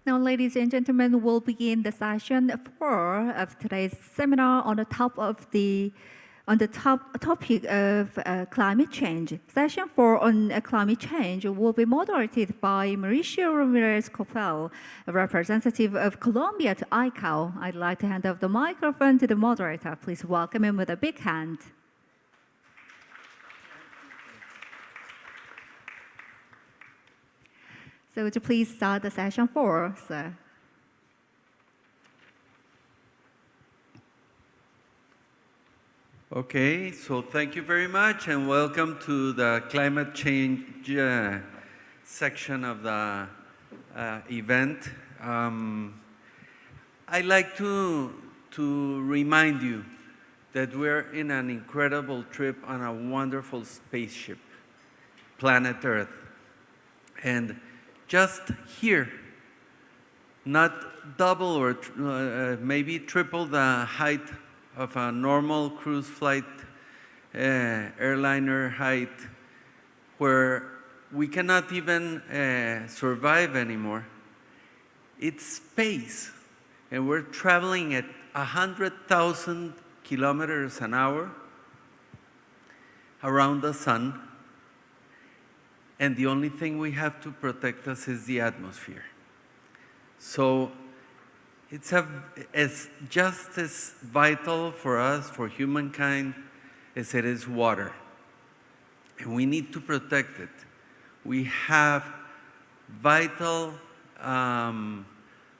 Now, ladies and gentlemen, we'll begin the session 4 of today's seminar on the topic of climate change. Session 4 on climate change will be moderated by Mauricio Ramirez Copel, a representative of Colombia to ICAO. I'd like to hand over the microphone to the moderator. Please welcome him with a big hand. So would you please start the session 4, sir? Okay, so thank you very much and welcome to the climate change section of the event. I'd like to remind you that we're in an incredible trip on a wonderful spaceship, planet Earth. And just here, not double or maybe triple the height of a normal cruise flight airliner height, where we cannot even survive anymore. It's space, and we're traveling at 100,000 kilometers an hour around the sun. And the only thing we have to protect us is the atmosphere. So it's just as vital for us, for humankind, as it is water. And we need to protect it. We have vital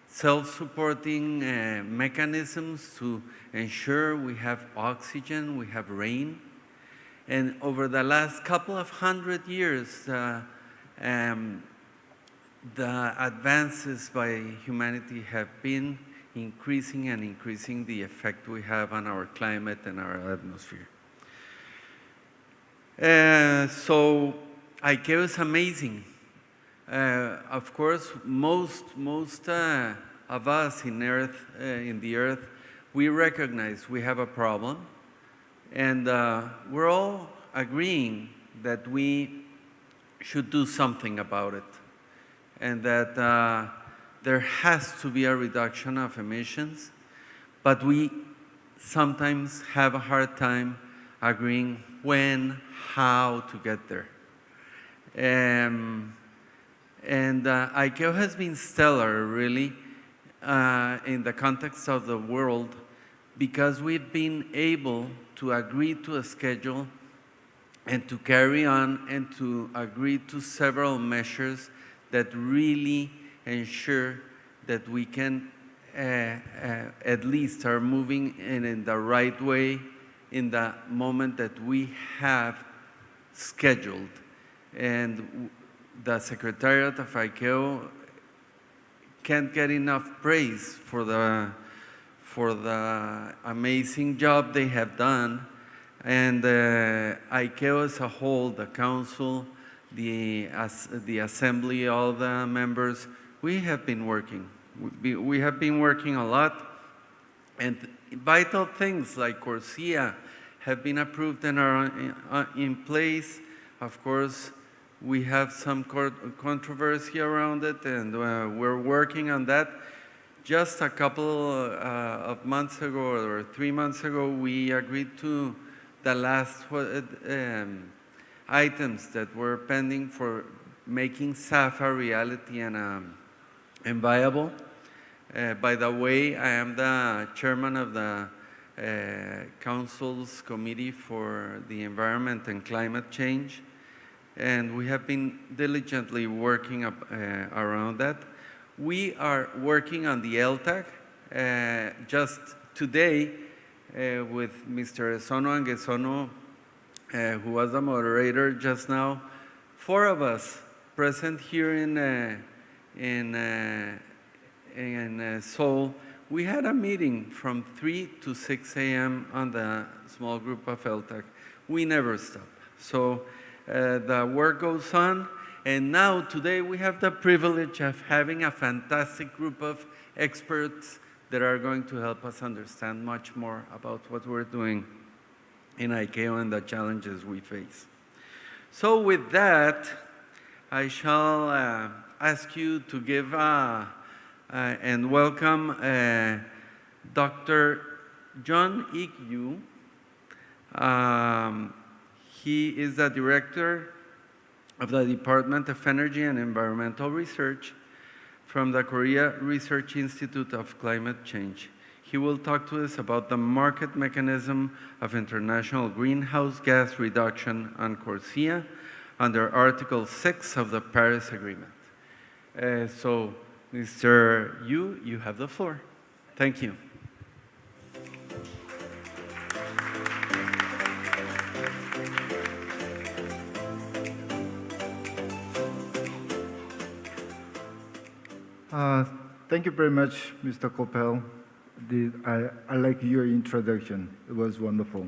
self-supporting mechanisms to ensure we have oxygen, we have rain. And over the last couple of 100 years, the advances by humanity have been increasing and increasing the effect we have on our climate and our atmosphere. So ICAO is amazing. Of course, most of us in the Earth, we recognize we have a problem. And we're all agreeing that we should do something about it, and that there has to be a reduction of emissions, but we sometimes have a hard time agreeing when, how to get there. And ICAO has been stellar, really, in the context of the world, because we've been able to agree to a schedule and to carry on and to agree to several measures that really ensure that we can at least are moving in the right way in the moment that we have scheduled. And the Secretariat of ICAO can't get enough praise for the amazing job they have done. And ICAO as a whole, the Council, the Assembly, all the members, we have been working. We have been working a lot. And vital things like CORSIA have been approved and are in place. Of course, we have some controversy around it, and we're working on that. Just a couple of months ago, or 3 months ago, we agreed to the last items that were pending for making SAF a reality and viable. By the way, I am the chairman of the Council's Committee for the Environment and Climate Change, and we have been diligently working around that. We are working on the LTAC. Just today, with Mr. Esono Anguesono, who was the moderator just now, 4 of us present here in Seoul, we had a meeting from 3 to 6 a.m. on the small group of LTAC. We never stop. So the work goes on. And now, today, we have the privilege of having a fantastic group of experts that are going to help us understand much more about what we're doing in ICAO and the challenges we face. So with that, I shall ask you to give and welcome Dr. John Ik Yu. He is the director of the Department of Energy and Environmental Research from the Korea Research Institute of Climate Change. He will talk to us about the market mechanism of international greenhouse gas reduction on CORSIA under Article 6 of the Paris Agreement. So, Mr. Yu, you have the floor. Thank you. Thank you very much, Mr. Coppell. I like your introduction. It was wonderful.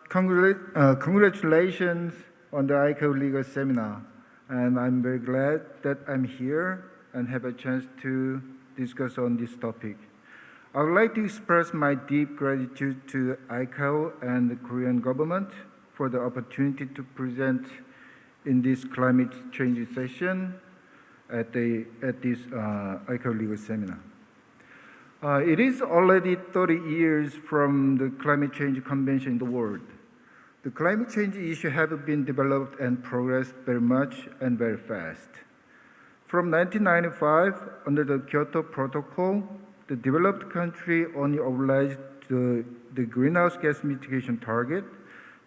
Congratulations on the ICAO legal seminar, and I'm very glad that I'm here and have a chance to discuss on this topic. I would like to express my deep gratitude to ICAO and the Korean government for the opportunity to present in this climate change session at this ICAO legal seminar. It is already 30 years from the climate change convention in the world. The climate change issue have been developed and progressed very much and very fast. From 1995, under the Kyoto Protocol, the developed country only obliged the greenhouse gas mitigation target.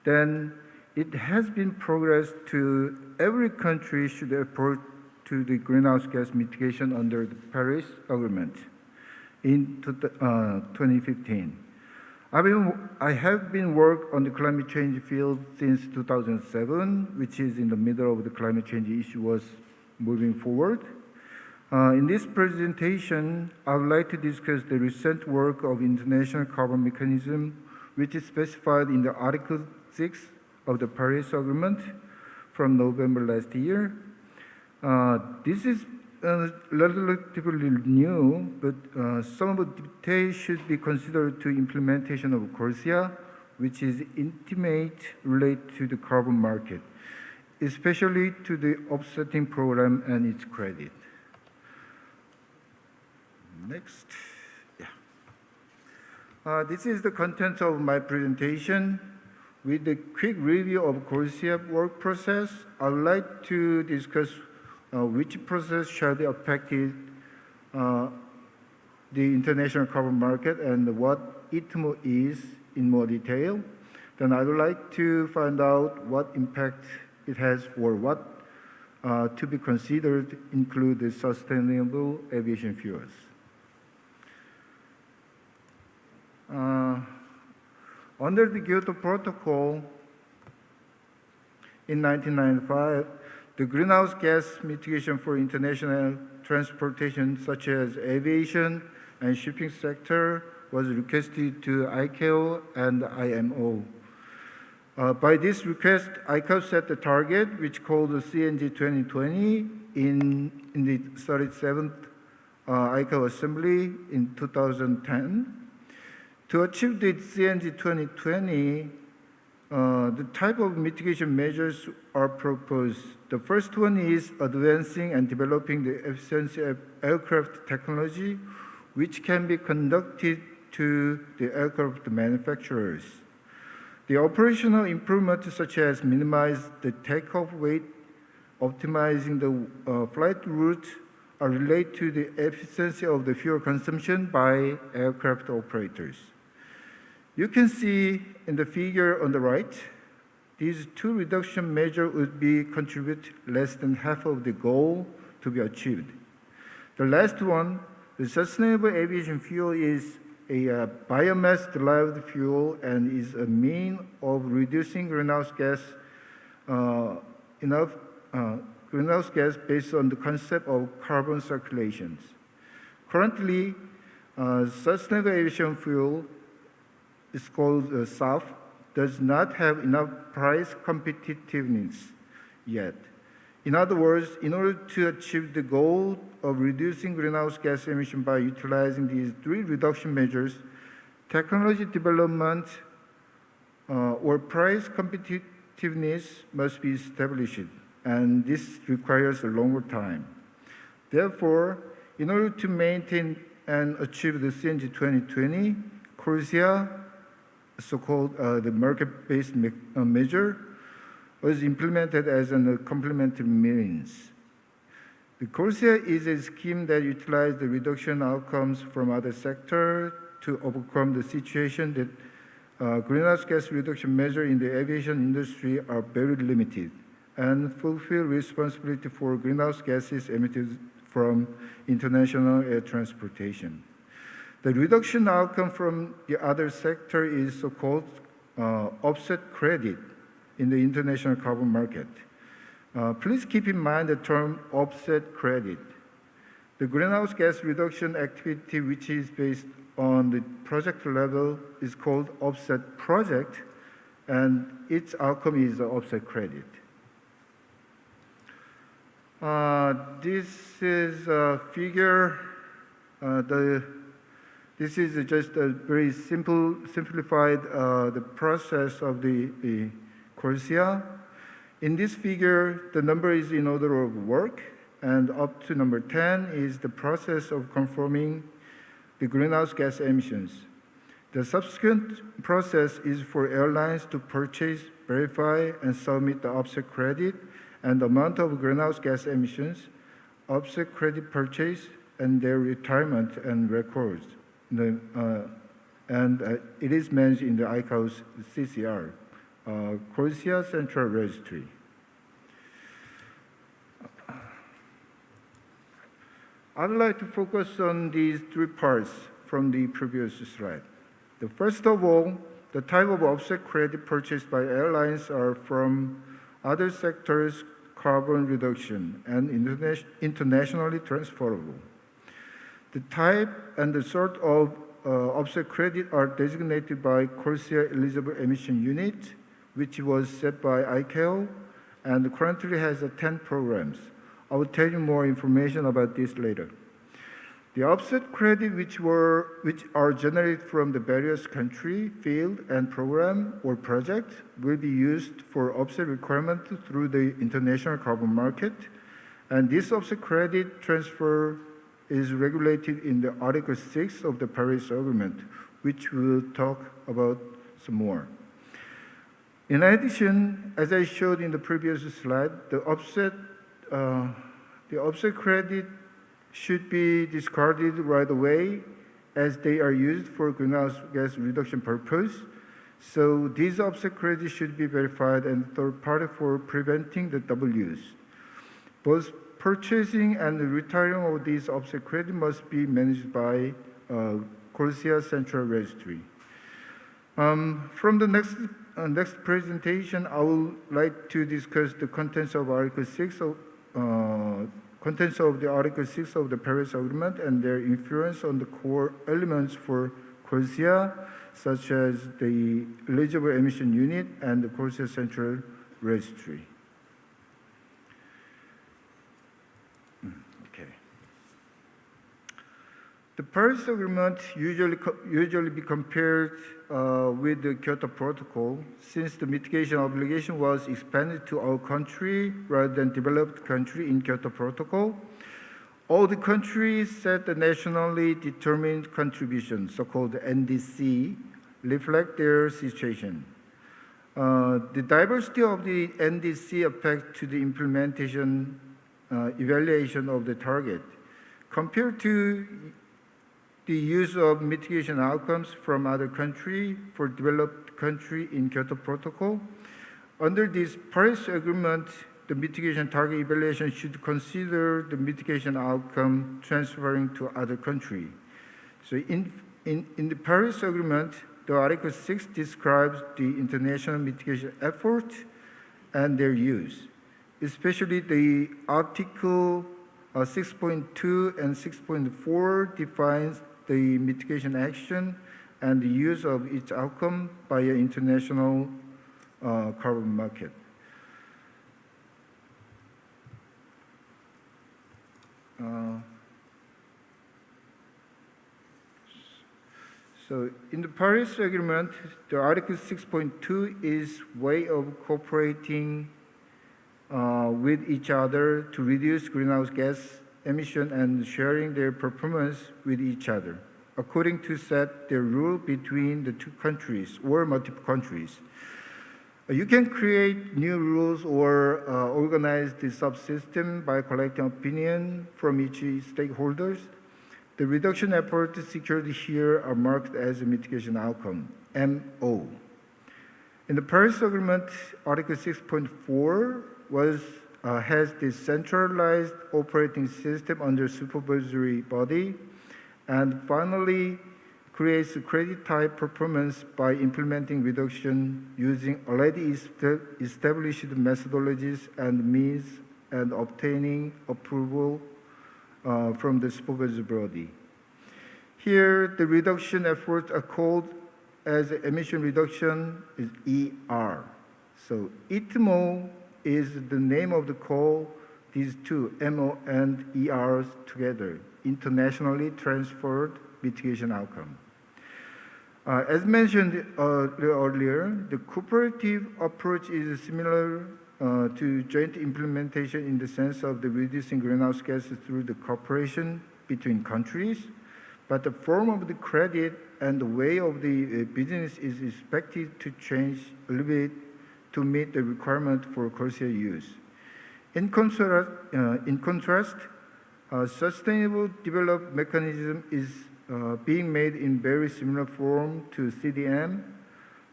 Then it has been progressed to every country should approach to the greenhouse gas mitigation under the Paris Agreement in 2015. I have been working on the climate change field since 2007, which is in the middle of the climate change issue was moving forward. In this presentation, I would like to discuss the recent work of International Carbon Mechanism, which is specified in the Article 6 of the Paris Agreement from November last year. This is relatively new, but some of the details should be considered to implementation of CORSIA, which is intimate related to the carbon market, especially to the offsetting program and its credit. Next. Yeah. This is the contents of my presentation. With the quick review of CORSIA work process, I would like to discuss which process shall be affected the international carbon market and what ITMO is in more detail. Then I would like to find out what impact it has or what to be considered include the sustainable aviation fuels. Under the Kyoto Protocol in 1995, the greenhouse gas mitigation for international transportation, such as aviation and shipping sector, was requested to ICAO and IMO. By this request, ICAO set the target, which called the CNG 2020, in the 37th ICAO Assembly in 2010. To achieve the CNG 2020, the type of mitigation measures are proposed. The first one is advancing and developing the efficiency of aircraft technology, which can be conducted to the aircraft manufacturers. The operational improvements such as minimize the takeoff weight, optimizing the flight route are related to the efficiency of the fuel consumption by aircraft operators. You can see in the figure on the right, these two reduction measures would be contribute less than half of the goal to be achieved. The last one, the sustainable aviation fuel is a biomass-derived fuel and is a mean of reducing greenhouse gas based on the concept of carbon circulations. Currently, sustainable aviation fuel is called SAF, does not have enough price competitiveness yet. In other words, in order to achieve the goal of reducing greenhouse gas emission by utilizing these three reduction measures, technology development or price competitiveness must be established, and this requires a longer time. Therefore, In order to maintain and achieve the CNG 2020, Corsia, so-called the market-based measure, was implemented as a complementary means. The Corsia is a scheme that utilizes the reduction outcomes from other sectors to overcome the situation that greenhouse gas reduction measures in the aviation industry are very limited and fulfill responsibility for greenhouse gases emitted from international air transportation. The reduction outcome from the other sector is so-called offset credit in the international carbon market. Please keep in mind the term offset credit. The greenhouse gas reduction activity, which is based on the project level, is called offset project, and its outcome is the offset credit. This is a figure. This is just a very simplified the process of the Corsia. In this figure, the number is in order of work, and up to number 10 is the process of confirming the greenhouse gas emissions. The subsequent process is for airlines to purchase, verify, and submit the offset credit and the amount of greenhouse gas emissions, offset credit purchase, and their retirement and records. It is managed in the ICAO's CCR. Corsia Central Registry. I'd like to focus on these three parts from the previous slide. The first of all, the type of offset credit purchased by airlines are from other sectors' carbon reduction and internationally transferable. The type and the sort of offset credit are designated by Corsia eligible emission unit, which was set by ICAO, and currently has 10 programs. I will tell you more information about this later. The offset credit which are generated from the various country, field, and program or project will be used for offset requirement through the international carbon market, and this offset credit transfer is regulated in the Article 6 of the Paris Agreement, which we'll talk about some more. In addition, as I showed in the previous slide, the offset credit should be discarded right away as they are used for greenhouse gas reduction purpose. So these offset credits should be verified and third party for preventing the double use. Both purchasing and retiring of these offset credits must be managed by Corsia Central Registry. From the next presentation, I would like to discuss the contents of Article 6 of the Article 6 of the Paris Agreement and their influence on the core elements for Corsia, such as the eligible emission unit and the Corsia Central Registry. Okay. The Paris Agreement usually be compared with the Kyoto Protocol, since the mitigation obligation was expanded to our country rather than developed country in Kyoto Protocol. All the countries set the nationally determined contribution, so-called NDC, reflect their situation. The diversity of the NDC affects to the implementation evaluation of the target. Compared to the use of mitigation outcomes from other countries for developed country in Kyoto Protocol. Under this Paris Agreement, the mitigation target evaluation should consider the mitigation outcome transferring to other country. So in the Paris Agreement, the Article 6 describes the international mitigation effort and their use, especially the Article 6.2 and 6.4 defines the mitigation action and the use of its outcome by an international carbon market. So in the Paris Agreement, the Article 6.2 is way of cooperating with each other to reduce greenhouse gas emission and sharing their performance with each other, according to set the rule between the two countries or multiple countries. You can create new rules or organize the subsystem by collecting opinion from each stakeholders. The reduction efforts secured here are marked as a mitigation outcome, MO. In the Paris Agreement, Article 6.4 has the centralized operating system under supervisory body, and finally creates credit type performance by implementing reduction using already established methodologies and means and obtaining approval from the supervisory body. Here, the reduction efforts are called as emission reduction is ER. So ITMO is the name of the call, these two, MO and ERs together, internationally transferred mitigation outcome. As mentioned earlier, the cooperative approach is similar to joint implementation in the sense of the reducing greenhouse gases through the cooperation between countries, but the form of the credit and the way of the business is expected to change a little bit to meet the requirement for commercial use. In contrast, sustainable development mechanism is being made in very similar form to CDM.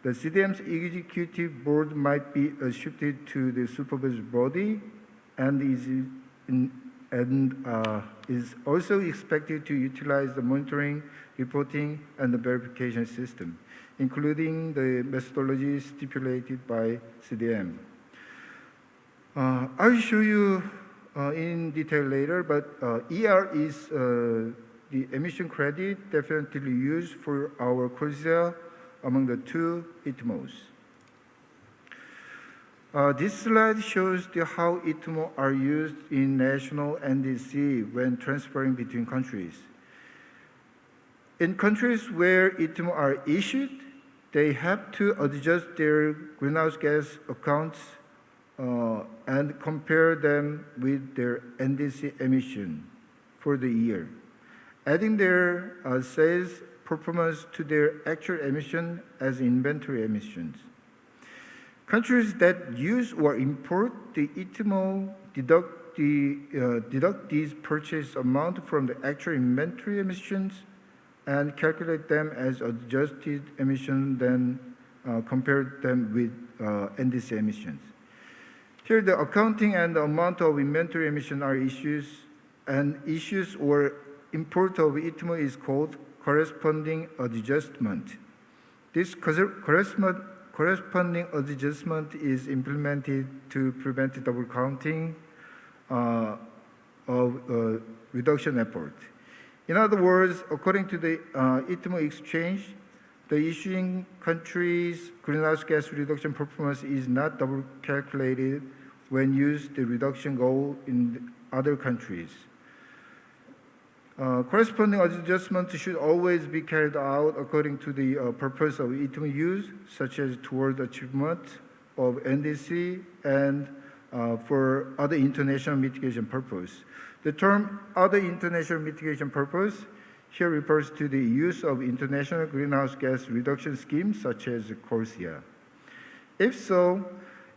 The CDM's executive board might be shifted to the supervisory body and is also expected to utilize the monitoring, reporting, and the verification system, including the methodology stipulated by CDM. I'll show you in detail later, but ER is the emission credit definitely used for our CORSIA among the two ITMOs. This slide shows how ITMO are used in national NDC when transferring between countries. In countries where ITMO are issued, they have to adjust their greenhouse gas accounts and compare them with their NDC emission for the year, adding their sales performance to their actual emission as inventory emissions. Countries that use or import the ITMO deduct these purchase amount from the actual inventory emissions and calculate them as adjusted emission, then compare them with NDC emissions. Here, the accounting and the amount of inventory emission are issues, and issues or import of ITMO is called corresponding adjustment. This corresponding adjustment is implemented to prevent double counting of reduction effort. In other words, according to the ITMO exchange, the issuing country's greenhouse gas reduction performance is not double calculated when used the reduction goal in other countries. Corresponding adjustment should always be carried out according to the purpose of ITMO use, such as toward achievement of NDC and for other international mitigation purpose. The term other international mitigation purpose here refers to the use of international greenhouse gas reduction schemes such as CORSIA. If so,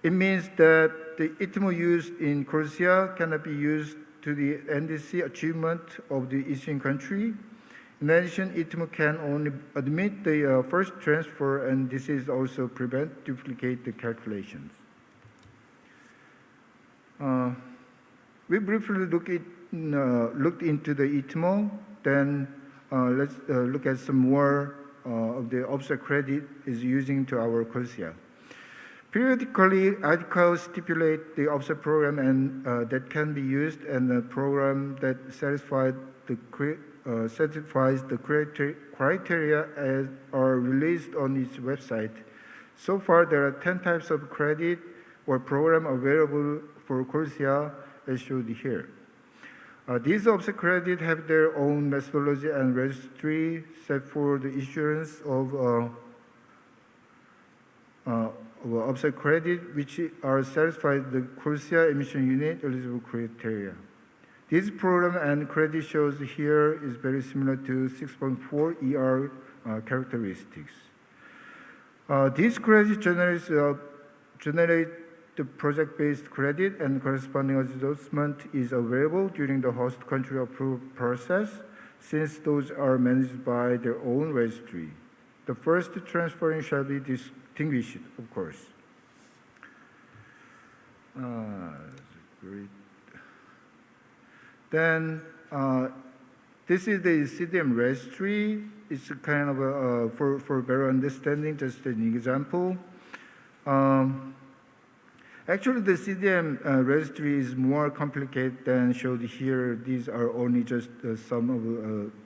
it means that the ITMO used in CORSIA cannot be used to the NDC achievement of the issuing country. In addition, ITMO can only admit the first transfer, and this is also prevent duplicate the calculations. We briefly looked into the ITMO, then let's look at some more of the offset credit is using to our CORSIA. Periodically, ICAO stipulate the offset program and that can be used, and a program that satisfies the criteria as are released on its website. So far, there are 10 types of credit or program available for CORSIA as shown here. These offset credit have their own methodology and registry set for the issuance of offset credit, which are satisfied the CORSIA emission unit eligible criteria. This program and credit shows here is very similar to 6.4 ER characteristics. This credit generate the project-based credit and corresponding adjustment is available during the host country approval process, since those are managed by their own registry. The first transferring shall be distinguished, of course. Great. Then this is the CDM registry. It's kind of for better understanding, just an example. Actually, the CDM registry is more complicated than showed here. These are only just some of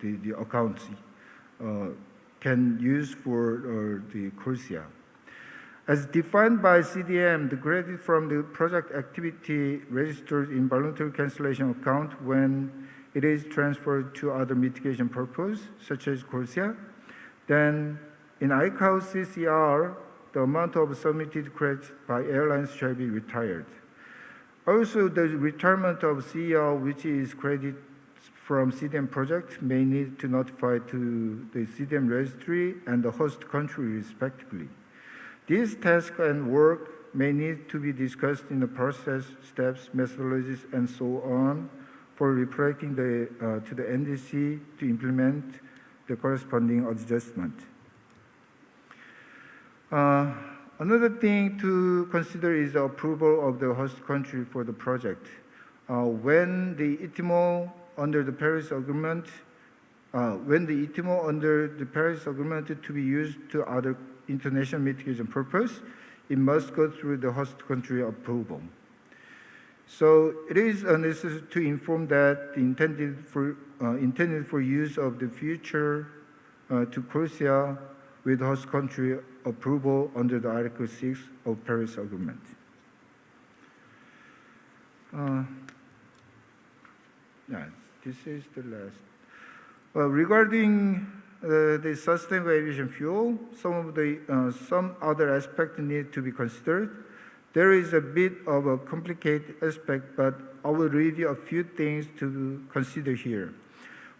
the accounts can use for the CORSIA. As defined by CDM, the credit from the project activity registered in voluntary cancellation account when it is transferred to other mitigation purpose, such as CORSIA. Then in ICAO CCR, the amount of submitted credits by airlines shall be retired. Also, the retirement of CER, which is credit from CDM project, may need to notify to the CDM registry and the host country respectively. These tasks and work may need to be discussed in the process, steps, methodologies, and so on for reporting to the NDC to implement the corresponding adjustment. Another thing to consider is the approval of the host country for the project. When the ITMO under the Paris Agreement, to be used to other international mitigation purpose, it must go through the host country approval. So it is necessary to inform that intended for use of the future to CORSIA with host country approval under the Article 6 of Paris Agreement. This is the last. Regarding the sustainable aviation fuel, some other aspects need to be considered. There is a bit of a complicated aspect, but I will review a few things to consider here.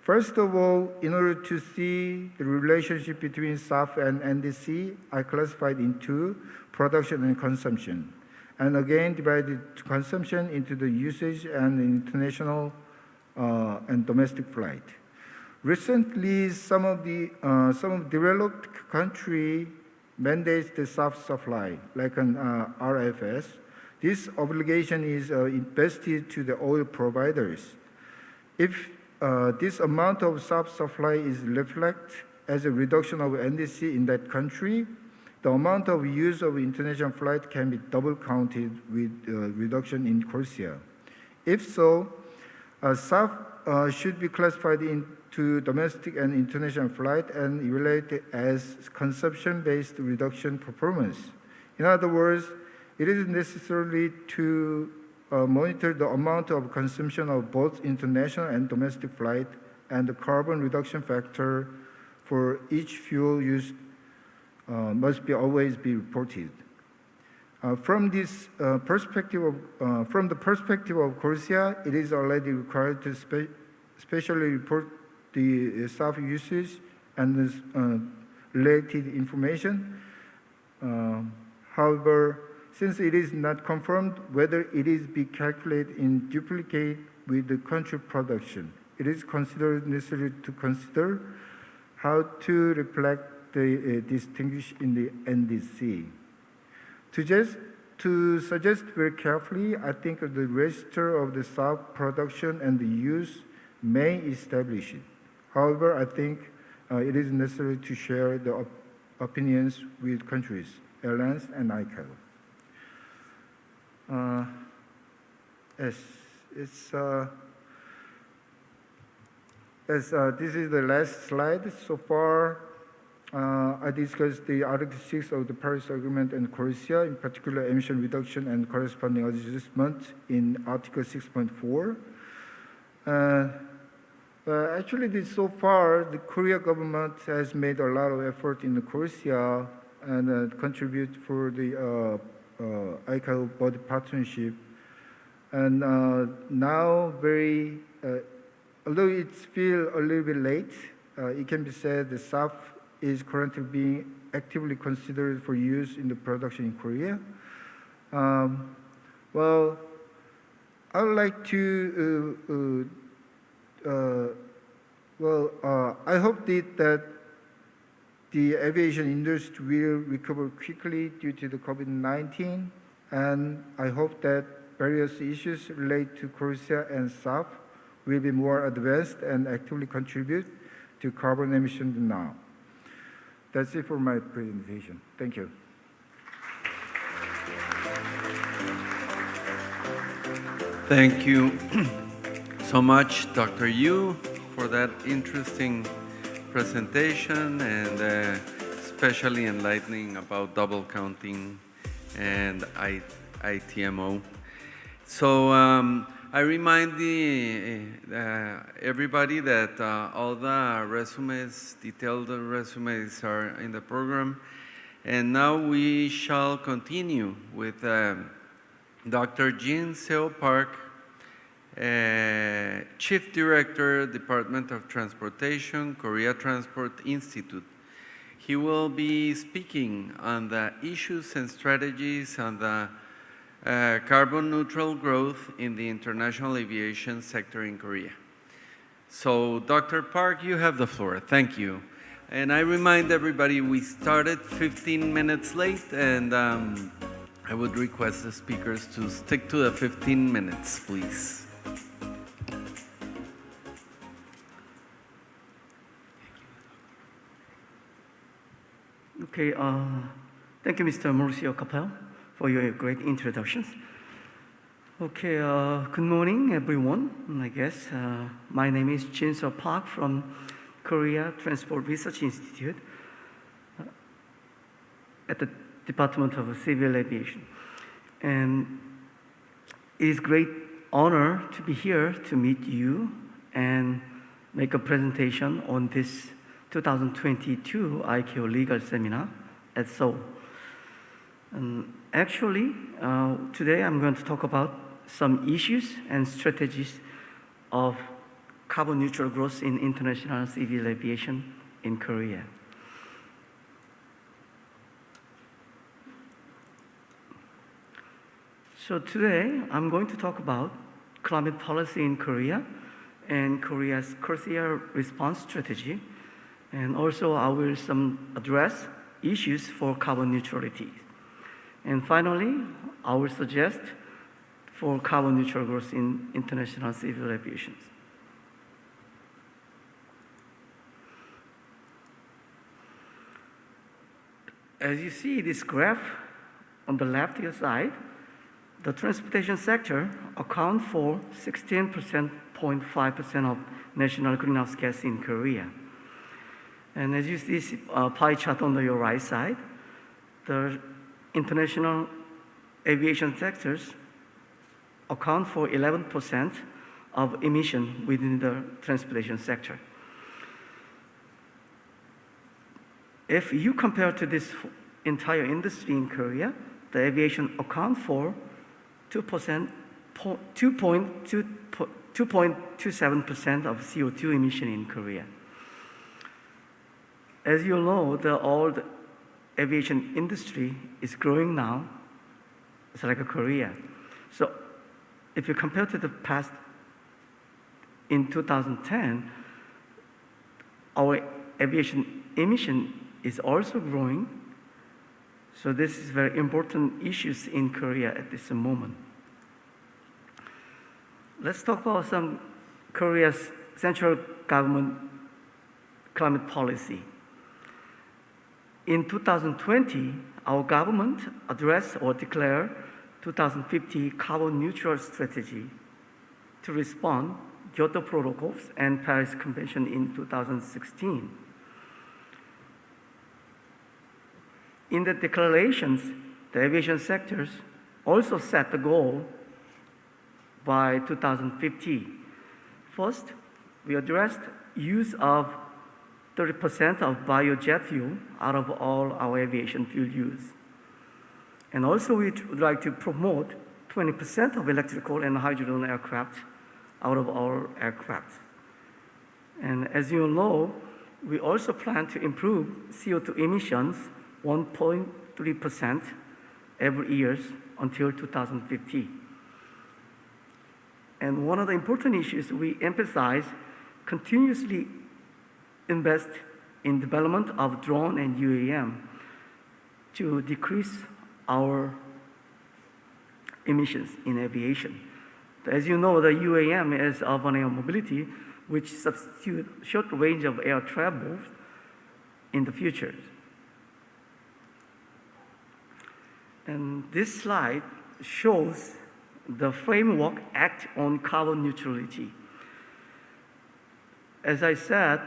First of all, in order to see the relationship between SAF and NDC, I classified into production and consumption, and again divided consumption into the usage and international and domestic flight. Recently, some of developed country mandates the SAF supply, like an RFS. This obligation is invested to the oil providers. If this amount of SAF supply is reflected as a reduction of NDC in that country, the amount of use of international flight can be double counted with reduction in CORSIA. If so, SAF should be classified into domestic and international flight and evaluated as consumption-based reduction performance. In other words, it is necessary to monitor the amount of consumption of both international and domestic flight and the carbon reduction factor for each fuel used must always be reported. From the perspective of CORSIA, it is already required to specially report the SAF usage and related information. However, since it is not confirmed whether it is be calculated in duplicate with the country production, it is considered necessary to consider how to reflect the distinguish in the NDC. To suggest very carefully, I think the register of the SAF production and the use may establish it. However, I think it is necessary to share the opinions with countries, airlines, and ICAO. This is the last slide. So far, I discussed the Article 6 of the Paris Agreement and CORSIA, in particular emission reduction and corresponding adjustment in Article 6.4. Actually, so far, the Korea government has made a lot of effort in the CORSIA and contribute for the ICAO body partnership. And now very although it feels a little bit late, it can be said the SAF is currently being actively considered for use in the production in Korea. Well, I would like to, I hope that the aviation industry will recover quickly due to the COVID-19, and I hope that various issues related to Korea and SAF will be more advanced and actively contribute to carbon emissions now. That's it for my presentation. Thank you. Thank you so much, Dr. Yu, for that interesting presentation and especially enlightening about double counting and ITMO. So I remind everybody that all the resumes, detailed resumes are in the program. And now we shall continue with Dr. Jin Seo Park, Chief Director, Department of Transportation, Korea Transport Institute. He will be speaking on the issues and strategies on the carbon neutral growth in the international aviation sector in Korea. So, Dr. Park, you have the floor. Thank you. And I remind everybody we started 15 minutes late, and I would request the speakers to stick to the 15 minutes, please. Okay, thank you, Mr. Mauricio Capel, for your great introductions. Okay, good morning, everyone. I guess my name is Jin Seo Park from Korea Transport Research Institute at the Department of Civil Aviation. And it is a great honor to be here to meet you and make a presentation on this 2022 ICAO legal seminar at Seoul. And actually, today I'm going to talk about some issues and strategies of carbon neutral growth in international civil aviation in Korea. So today, I'm going to talk about climate policy in Korea and Korea's Korea response strategy. And also, I will address issues for carbon neutrality. And finally, I will suggest for carbon neutral growth in international civil aviation. As you see this graph on the left-hand side, the transportation sector accounts for 16.5% of national greenhouse gas in Korea. And as you see this pie chart on your right side, the international aviation sectors account for 11% of emission within the transportation sector. If you compare to this entire industry in Korea, the aviation account for 2.27% of CO2 emission in Korea. As you know, the old aviation industry is growing now. It's like a Korea. So if you compare to the past, in 2010, our aviation emission is also growing. So this is very important issues in Korea at this moment. Let's talk about some Korea's central government climate policy. In 2020, our government addressed or declared 2050 carbon neutral strategy to respond Kyoto Protocols and Paris Convention in 2016. In the declarations, the aviation sectors also set the goal by 2050. First, we addressed use of 30% of biojet fuel out of all our aviation fuel use. And also we would like to promote 20% of electrical and hydrogen aircraft out of our aircraft. And as you know, we also plan to improve CO2 emissions 1.3% every year until 2050. And one of the important issues we emphasize, continuously invest in development of drone and UAM to decrease our emissions in aviation. As you know, the UAM is urban air mobility, which substitute short range of air travel in the future. And this slide shows the Framework Act on Carbon Neutrality. As I said,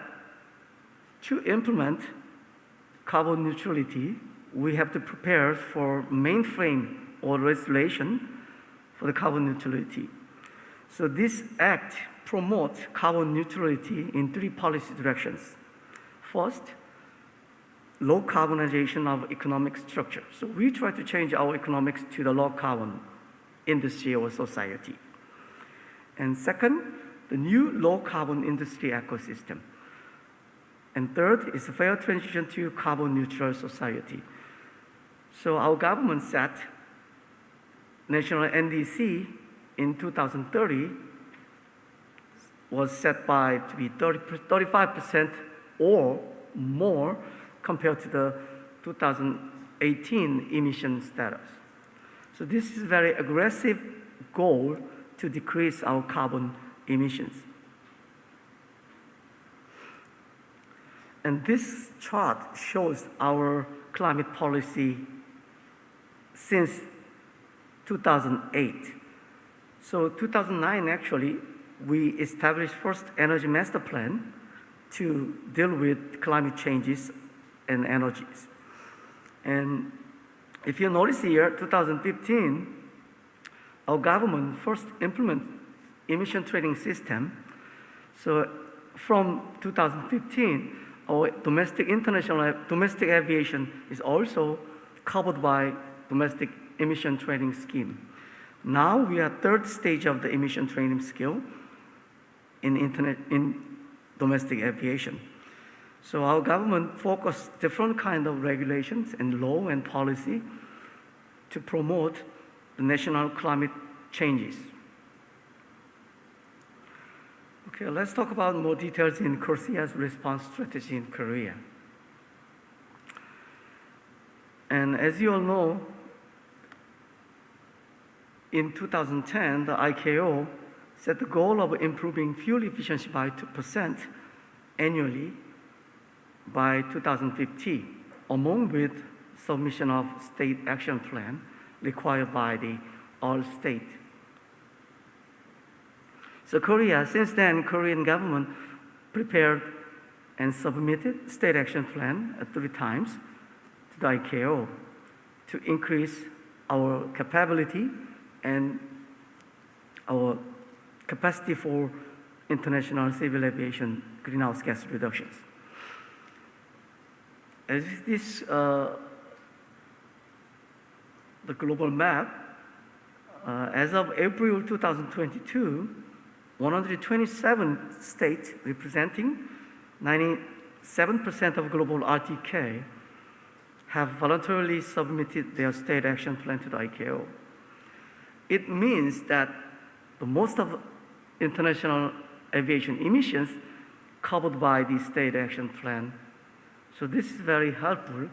to implement carbon neutrality, we have to prepare for mainframe or legislation for the carbon neutrality. So this act promotes carbon neutrality in three policy directions. First, low carbonization of economic structure. So we try to change our economics to the low carbon industry or society. And second, the new low carbon industry ecosystem. And third is a fair transition to carbon neutral society. So our government set national NDC in 2030 was set by to be 35% or more compared to the 2018 emission status. So this is a very aggressive goal to decrease our carbon emissions. And this chart shows our climate policy since 2008. So 2009, actually, we established first energy master plan to deal with climate changes and energies. And if you notice here, 2015, our government first implemented emission trading system. So from 2015, our domestic aviation is also covered by domestic emission trading scheme. Now we are third stage of the emission trading skill in domestic aviation. So our government focused different kind of regulations and law and policy to promote the national climate changes. Okay, let's talk about more details in Korea's response strategy in Korea. And as you all know, in 2010, the ICAO set the goal of improving fuel efficiency by 2% annually by 2050, along with submission of state action plan required by the all state. So Korea, since then, Korean government prepared and submitted state action plan 3 times to the ICAO to increase our capability and our capacity for international civil aviation greenhouse gas reductions. As this, the global map, as of April 2022, 127 states representing 97% of global RTK have voluntarily submitted their state action plan to the ICAO. It means that the most of international aviation emissions covered by the state action plan. So this is very helpful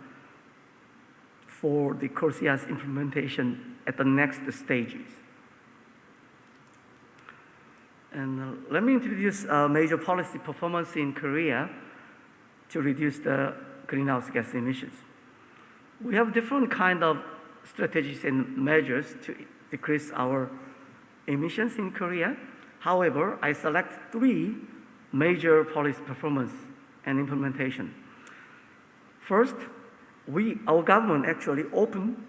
for the Korea's implementation at the next stages. And let me introduce major policy performance in Korea to reduce the greenhouse gas emissions. We have different kind of strategies and measures to decrease our emissions in Korea. However, I select 3 major policy performance and implementation. First, our government actually opened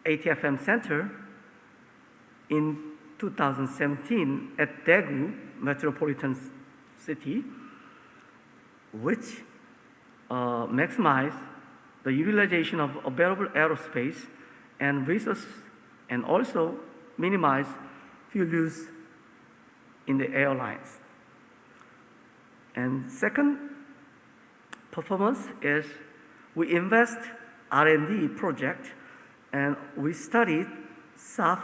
ATFM Center in 2017 at Daegu metropolitan city, which maximize the utilization of available aerospace and resources, and also minimize fuel use in the airlines. And second, performance is we invest R&D project, and we studied SAF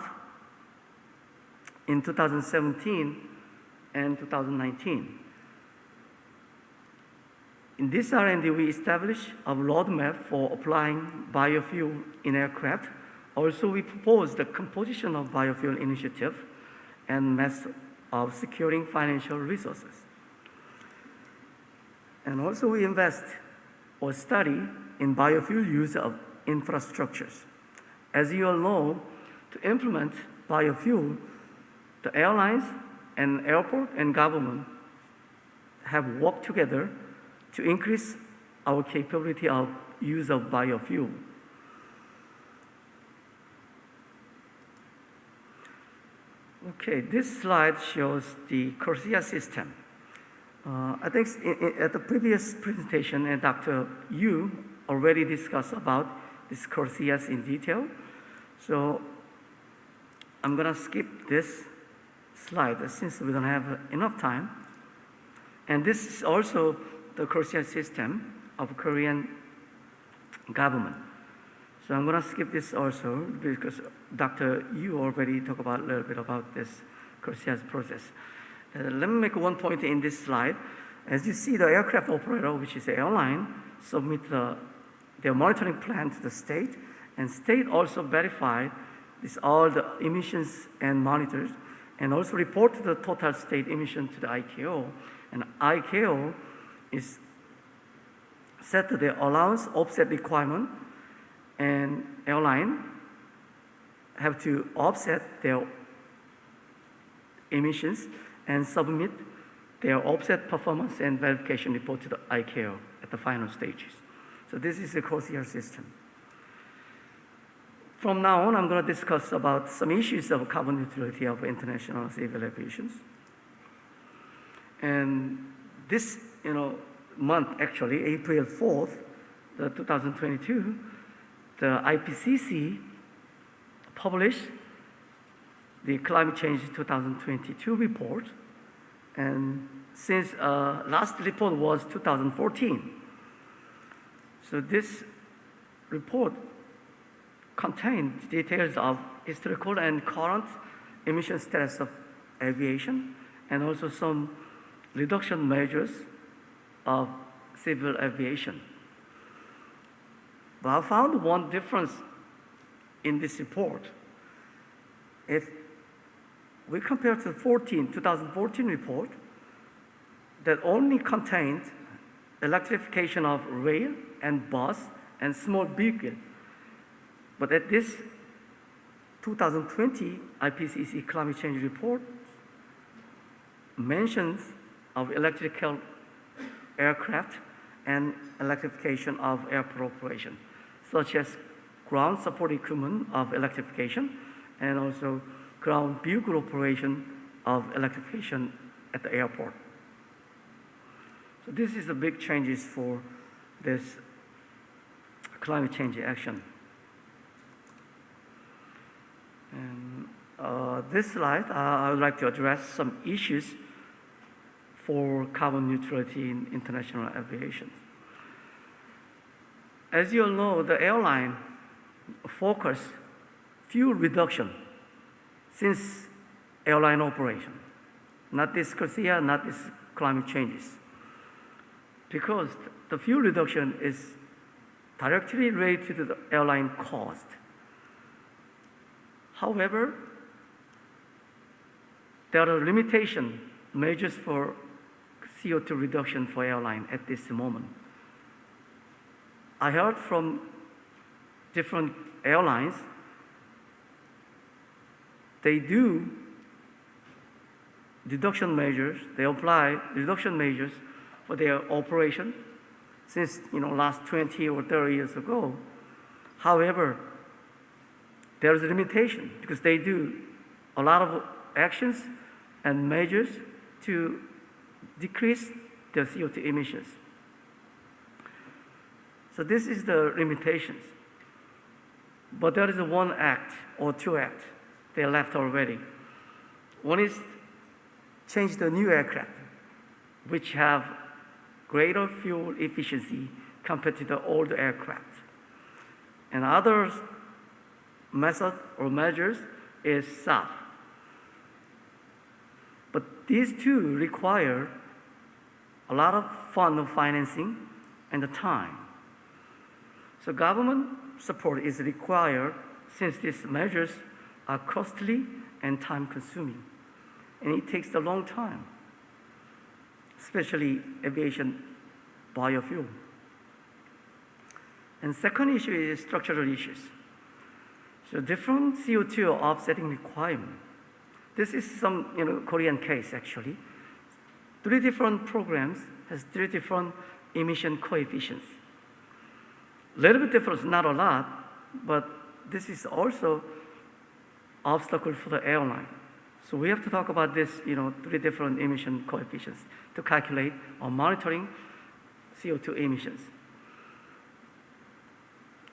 in 2017 and 2019. In this R&D, we established a roadmap for applying biofuel in aircraft. Also, we proposed the composition of biofuel initiative and method of securing financial resources. And also, we invest or study in biofuel use of infrastructures. As you all know, to implement biofuel, the airlines and airport and government have worked together to increase our capability of use of biofuel. Okay, this slide shows the CORSIA system. I think at the previous presentation, Dr. Yu already discussed about this CORSIAs in detail. So I'm gonna skip this slide since we don't have enough time. And this is also the CORSIA system of Korean government. So I'm gonna skip this also because Dr. Yu already talked about a little bit about this CORSIA's process. Let me make one point in this slide. As you see, the aircraft operator, which is the airline, submit their monitoring plan to the state, and state also verify all the emissions and monitors, and also report the total state emission to the ICAO. And ICAO is set to the allowance offset requirement, and airline have to offset their emissions and submit their offset performance and verification report to the ICAO at the final stages. So this is the CORSIA system. From now on, I'm going to discuss about some issues of carbon neutrality of international civil aviation. And this, month, actually, April 4th, 2022, the IPCC published the Climate Change 2022 report. And since last report was 2014, so this report contained details of historical and current emission status of aviation, and also some reduction measures of civil aviation. But I found one difference in this report. If we compare to the 2014 report that only contained electrification of rail and bus and small vehicle. But at this 2020 IPCC climate change report mentions of electrical aircraft and electrification of airport operation, such as ground support equipment of electrification and also ground vehicle operation of electrification at the airport. So this is the big changes for this climate change action. And this slide, I would like to address some issues for carbon neutrality in international aviation. As you all know, the airline focus fuel reduction since airline operation, not this CORSIA, not this climate changes. Because the fuel reduction is directly related to the airline cost. However, there are limitation measures for CO2 reduction for airline at this moment. I heard from different airlines, they do reduction measures, they apply reduction measures for their operation since last 20 or 30 years ago. However, there is a limitation because they do a lot of actions and measures to decrease their CO2 emissions. So this is the limitations. But there is one act or two acts they left already. One is change the new aircraft, which have greater fuel efficiency compared to the old aircraft. And other method or measures is SAF. But these two require a lot of fund financing and the time. So government support is required since these measures are costly and time-consuming, and it takes a long time, especially aviation biofuel. And second issue is structural issues. So different CO2 offsetting requirement. This is some Korean case actually. 3 different programs has 3 different emission coefficients. A little bit difference, not a lot, but this is also obstacle for the airline. So we have to talk about this, 3 different emission coefficients to calculate or monitoring CO2 emissions.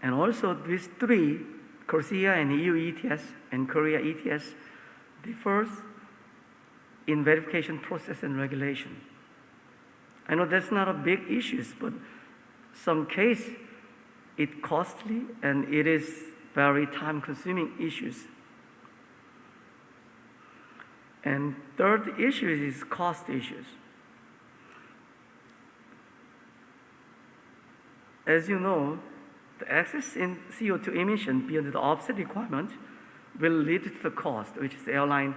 And also these 3, Korea and EU ETS and Korea ETS, differs in verification process and regulation. I know that's not a big issue, but some case it costly and it is very time-consuming issues. And third issue is cost issues. As you know, the excess in CO2 emission beyond the offset requirement will lead to the cost, which is airline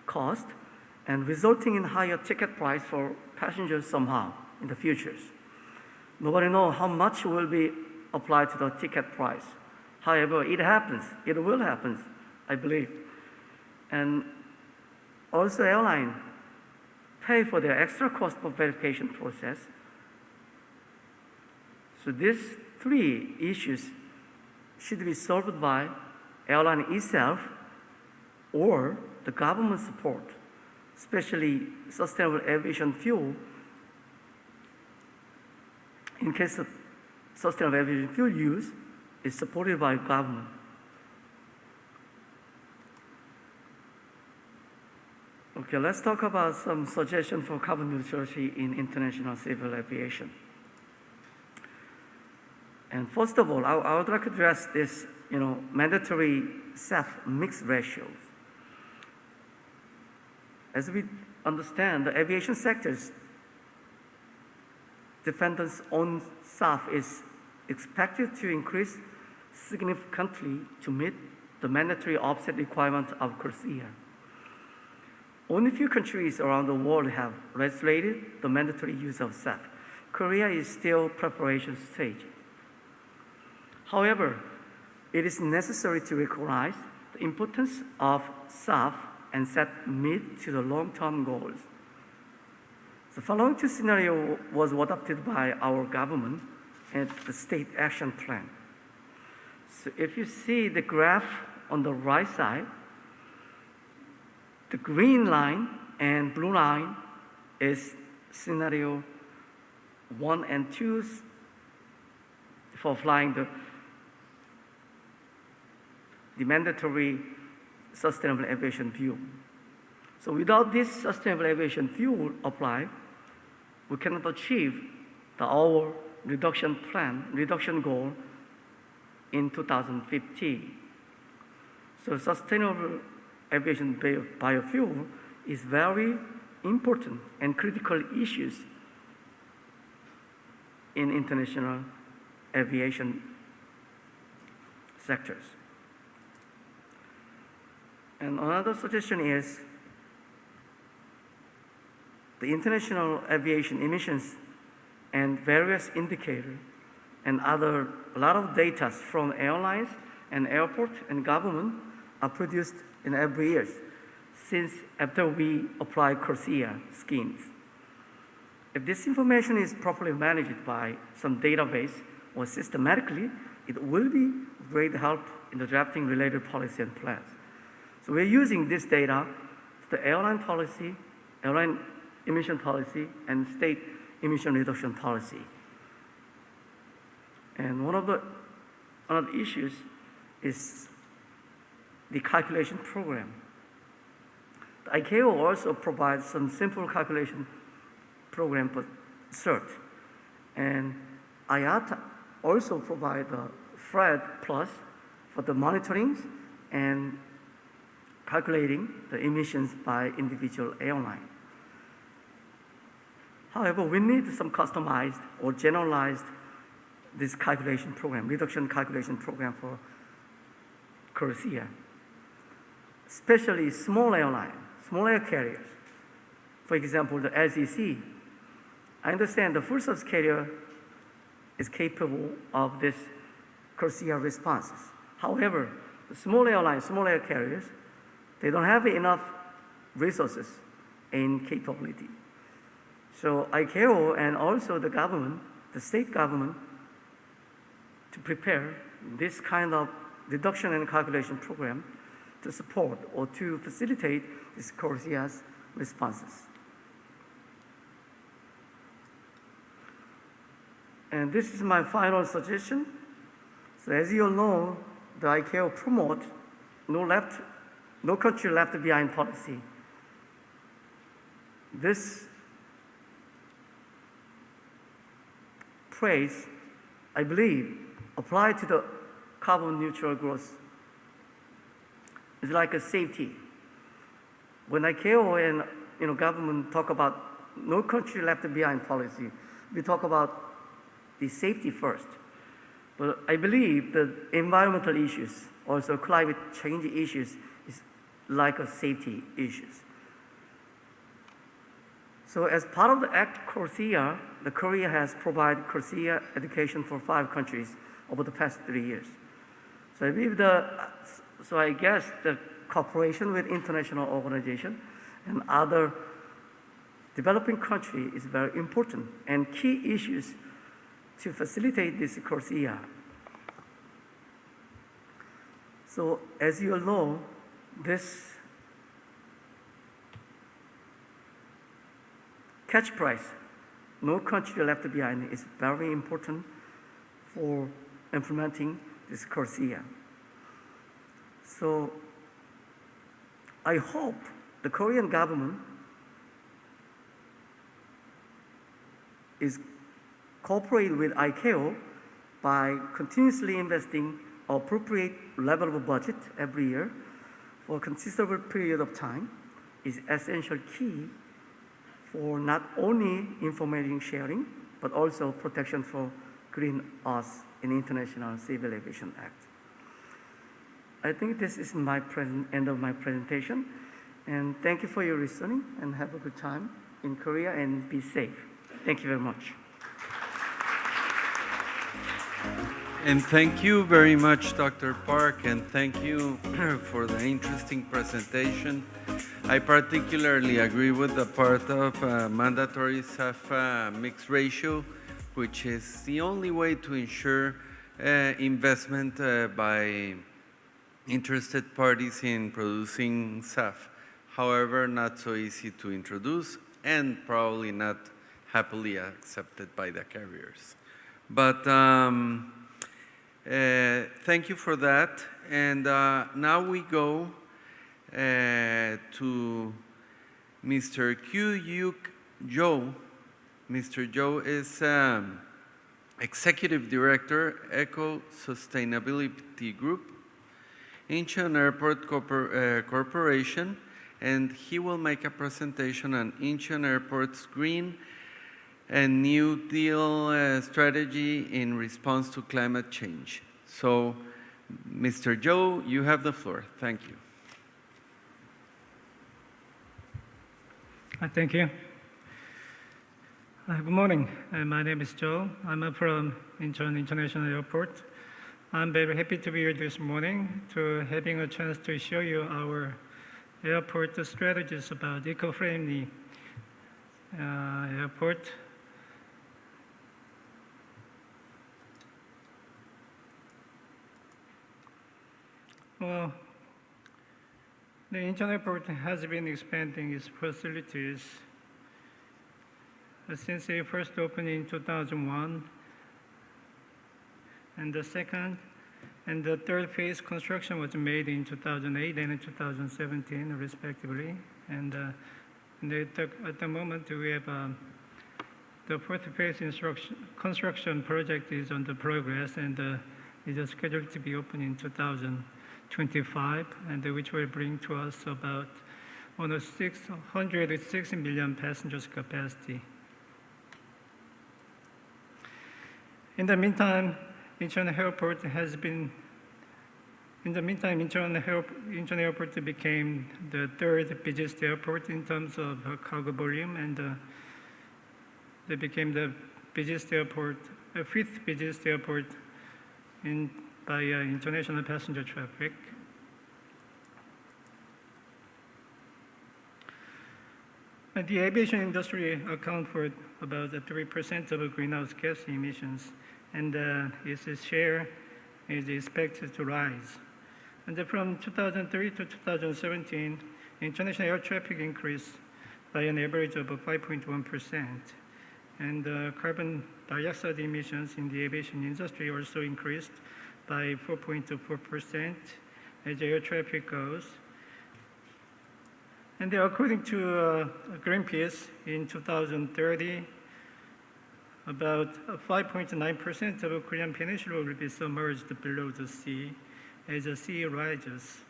cost, and resulting in higher ticket price for passengers somehow in the futures. Nobody knows how much will be applied to the ticket price. However, it happens. It will happen, I believe. And also airline pay for the extra cost of verification process. So these 3 issues should be solved by airline itself or the government support, especially sustainable aviation fuel. In case of sustainable aviation fuel use is supported by government. Okay, let's talk about some suggestions for carbon neutrality in international civil aviation. And first of all, I would like to address this, mandatory SAF mix ratios. As we understand, the aviation sector's dependence on SAF is expected to increase significantly to meet the mandatory offset requirement of Korea. Only few countries around the world have legislated the mandatory use of SAF. Korea is still preparation stage. However, it is necessary to recognize the importance of SAF and set mid to the long-term goals. The following 2 scenarios was adopted by our government and the state action plan. So if you see the graph on the right side, the green line and blue line is scenario 1 and 2 for flying the mandatory sustainable aviation fuel. So without this sustainable aviation fuel applied, we cannot achieve our reduction goal in 2050. So sustainable aviation biofuel is very important and critical issues in international aviation sectors. And another suggestion is the international aviation emissions and various indicators and a lot of data from airlines and airport and government are produced in every year since after we apply Korea schemes. If this information is properly managed by some database or systematically, it will be great help in the drafting related policy and plans. So we're using this data to the airline policy, airline emission policy, and state emission reduction policy. And one of the issues is the calculation program. The ICAO also provides some simple calculation program for cert. And IATA also provides a FRED Plus for the monitoring and calculating the emissions by individual airline. However, we need some customized or generalized this calculation program, reduction calculation program for Korea, especially small airlines, small air carriers. For example, the LCC. I understand the full service carrier is capable of this Korea responses. However, the small airlines, small air carriers, they don't have enough resources and capability. So ICAO and also the government, the state government, to prepare this kind of reduction and calculation program to support or to facilitate this Korea's responses. And this is my final suggestion. So as you all know, the ICAO promote no country left behind policy. This phrase, I believe, applied to the carbon neutral growth is like a safety. When ICAO and government talk about no country left behind policy, we talk about the safety first. But I believe the environmental issues, also climate change issues, is like a safety issues. So as part of the Act Korea, the Korea has provided Korea education for 5 countries over the past 3 years. So I believe I guess the cooperation with international organizations and other developing countries is very important and key issues to facilitate this Korea. So as you all know, this catch price, no country left behind, is very important for implementing this Korea. So I hope the Korean government is cooperate with ICAO by continuously investing appropriate level of budget every year for a considerable period of time is essential key for not only information sharing, but also protection for greenhouse in International Civil Aviation Act. I think this is my end of my presentation, and thank you for your listening, and have a good time in Korea and be safe. Thank you very much. And thank you very much, Dr. Park, and thank you for the interesting presentation. I particularly agree with the part of mandatory SAF mix ratio, which is the only way to ensure investment by interested parties in producing SAF. However, not so easy to introduce and probably not happily accepted by the carriers. But thank you for that. And now we go to Mr. Kyu-Yuk Jo. Mr. Jo is Executive Director, Eco Sustainability Group, Incheon Airport Corporation, and he will make a presentation on Incheon Airport's green and New Deal strategy in response to climate change. So, Mr. Jo, you have the floor. Thank you. Thank you. Good morning. My name is Jo. I'm from Incheon International Airport. I'm very happy to be here this morning to having a chance to show you our airport strategies about eco-friendly airport. Well, the Incheon Airport has been expanding its facilities since it first opened in 2001. And the second, And the third phase construction was made in 2008 and in 2017, respectively. And at the moment, we have the fourth phase construction project is under progress and is scheduled to be open in 2025, and which will bring to us about 606 million passengers capacity. In the meantime, Incheon Airport became the third busiest airport in terms of cargo volume, and they became the fifth busiest airport by international passenger traffic. And the aviation industry accounts for about 3% of greenhouse gas emissions, and its share is expected to rise. And from 2003 to 2017, international air traffic increased by an average of 5.1%. And carbon dioxide emissions in the aviation industry also increased by 4.4% as air traffic goes. And according to Greenpeace, in 2030, about 5.9% of Korean Peninsula will be submerged below the sea as the sea rises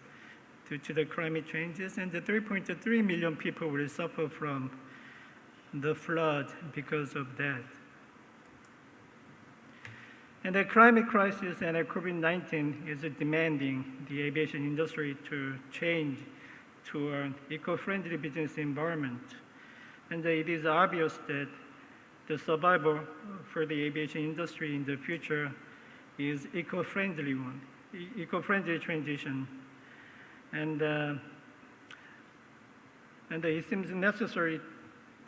due to the climate changes, and 3.3 million people will suffer from the flood because of that. And the climate crisis and COVID-19 is demanding the aviation industry to change to an eco-friendly business environment. And it is obvious that the survival for the aviation industry in the future is eco-friendly transition. And it seems necessary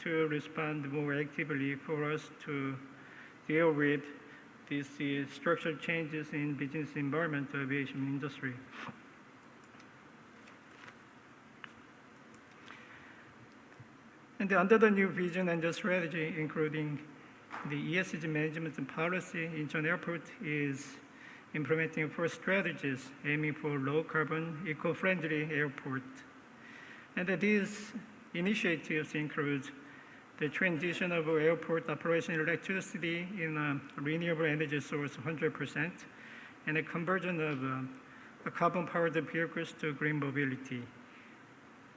to respond more actively for us to deal with these structural changes in business environment of aviation industry. And under the new vision and the strategy, including the ESG management and policy, Incheon Airport is implementing 4 strategies aiming for low-carbon, eco-friendly airport. And these initiatives include the transition of airport operation electricity in a renewable energy source 100%, and a conversion of carbon-powered vehicles to green mobility,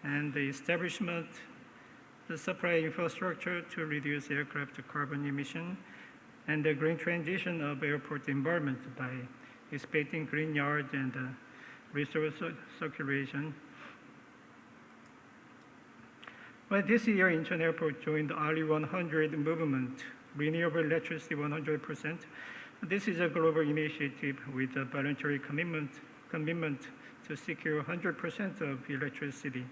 and the establishment the supply infrastructure to reduce aircraft carbon emission, and the green transition of airport environment by expanding green yards and resource circulation. Well, this year, Incheon Airport joined the RE100 movement, renewable electricity 100%. This is a global initiative with a voluntary commitment to secure 100% of electricity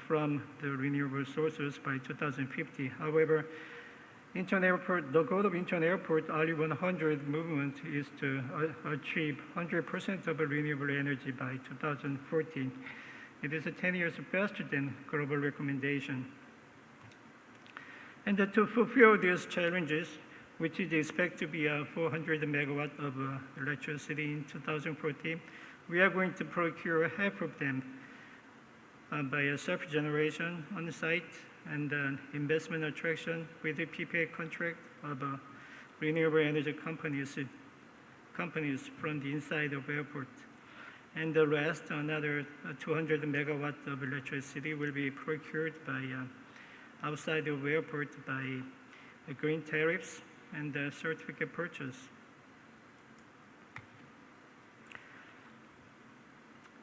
from the renewable sources by 2050. However, Incheon Airport, the goal of Incheon Airport RE100 movement is to achieve 100% of renewable energy by 2014. It is 10 years faster than global recommendation. And to fulfill these challenges, which is expected to be 400 megawatt of electricity in 2014, we are going to procure half of them by a self-generation on the site and investment attraction with a PPA contract of renewable energy companies from the inside of airport. And the rest, another 200 megawatt of electricity, will be procured by outside of airport by green tariffs and certificate purchase.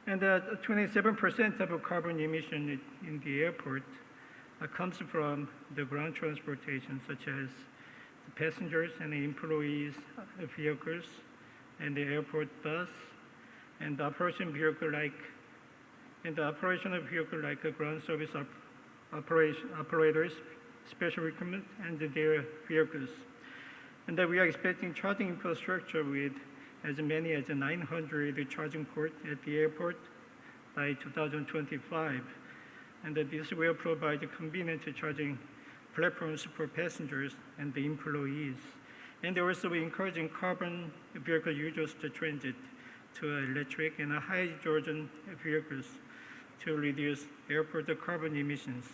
And 27% of carbon emission in the airport comes from the ground transportation, such as the passengers and the employees' vehicles, and the airport bus, and the operational vehicle like ground service operators, special equipment, and their vehicles. And we are expecting charging infrastructure with as many as 900 charging ports at the airport by 2025. And this will provide convenient charging platforms for passengers and the employees. And also encouraging carbon vehicle users to transit to electric and hydrogen vehicles to reduce airport carbon emissions.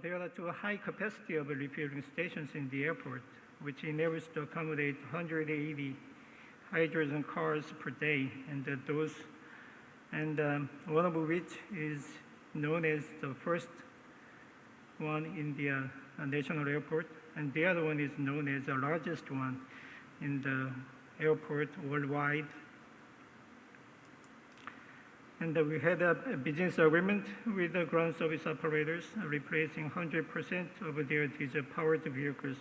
There are two high capacity of refueling stations in the airport, which enables to accommodate 180 hydrogen cars per day, and one of which is known as the first one in the national airport, and the other one is known as the largest one in the airport worldwide. And we had a business agreement with the ground service operators, replacing 100% of their diesel-powered vehicles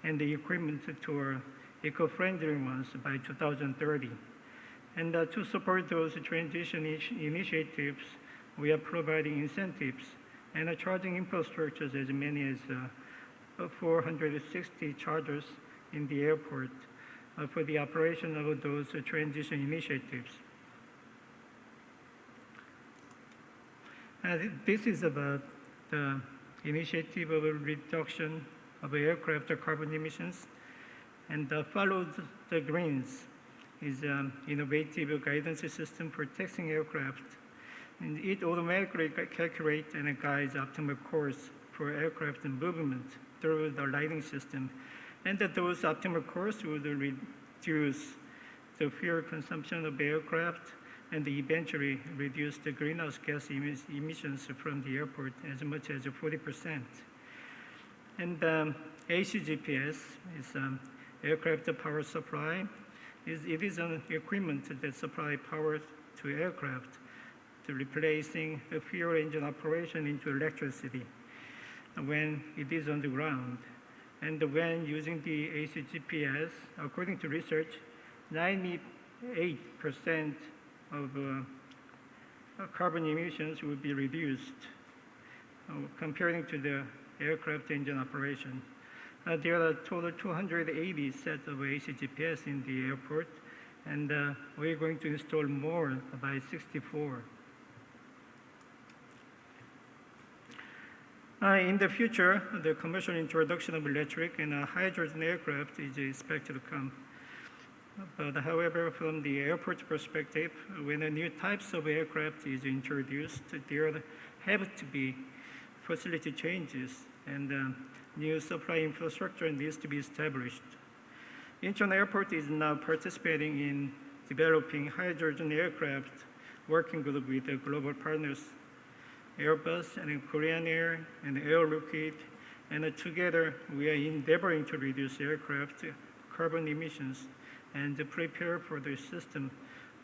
and the equipment to eco-friendly ones by 2030. And to support those transition initiatives, we are providing incentives and charging infrastructures as many as 460 chargers in the airport for the operation of those transition initiatives. This is about the initiative of a reduction of aircraft carbon emissions, and follows the greens is an innovative guidance system for taxiing aircraft, and it automatically calculates and guides optimal course for aircraft movement through the lighting system, and that those optimal course would reduce the fuel consumption of the aircraft and eventually reduce the greenhouse gas emissions from the airport as much as 40%. And ACGPS is aircraft power supply. It is an equipment that supplies power to aircraft, to replacing the fuel engine operation into electricity when it is on the ground. And when using the ACGPS, according to research, 98% of carbon emissions will be reduced comparing to the aircraft engine operation. There are a total 280 sets of ACGPS in the airport, and we're going to install more by 64. In the future, the commercial introduction of electric and hydrogen aircraft is expected to come. But however, from the airport perspective, when a new types of aircraft is introduced, there have to be facility changes, and new supply infrastructure needs to be established. Incheon Airport is now participating in developing hydrogen aircraft, working with the global partners, Airbus and Korean Air and Air Liquide, and together we are endeavoring to reduce aircraft carbon emissions and prepare for the system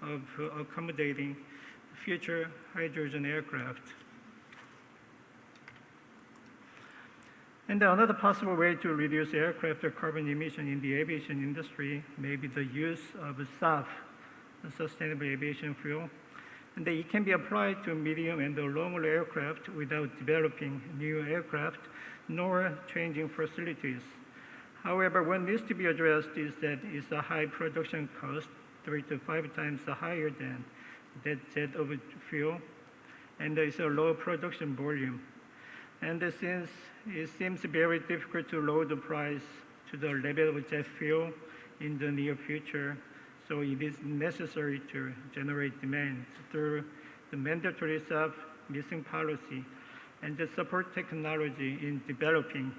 of accommodating future hydrogen aircraft. And another possible way to reduce aircraft carbon emission in the aviation industry may be the use of SAF, sustainable aviation fuel. And it can be applied to medium and long-haul aircraft without developing new aircraft nor changing facilities. However, what needs to be addressed is that it's a high production cost, 3 to 5 times higher than that jet of fuel, and it's a low production volume. And since it seems very difficult to lower the price to the level of jet fuel in the near future, so it is necessary to generate demand through the mandatory SAF missing policy and the support technology in developing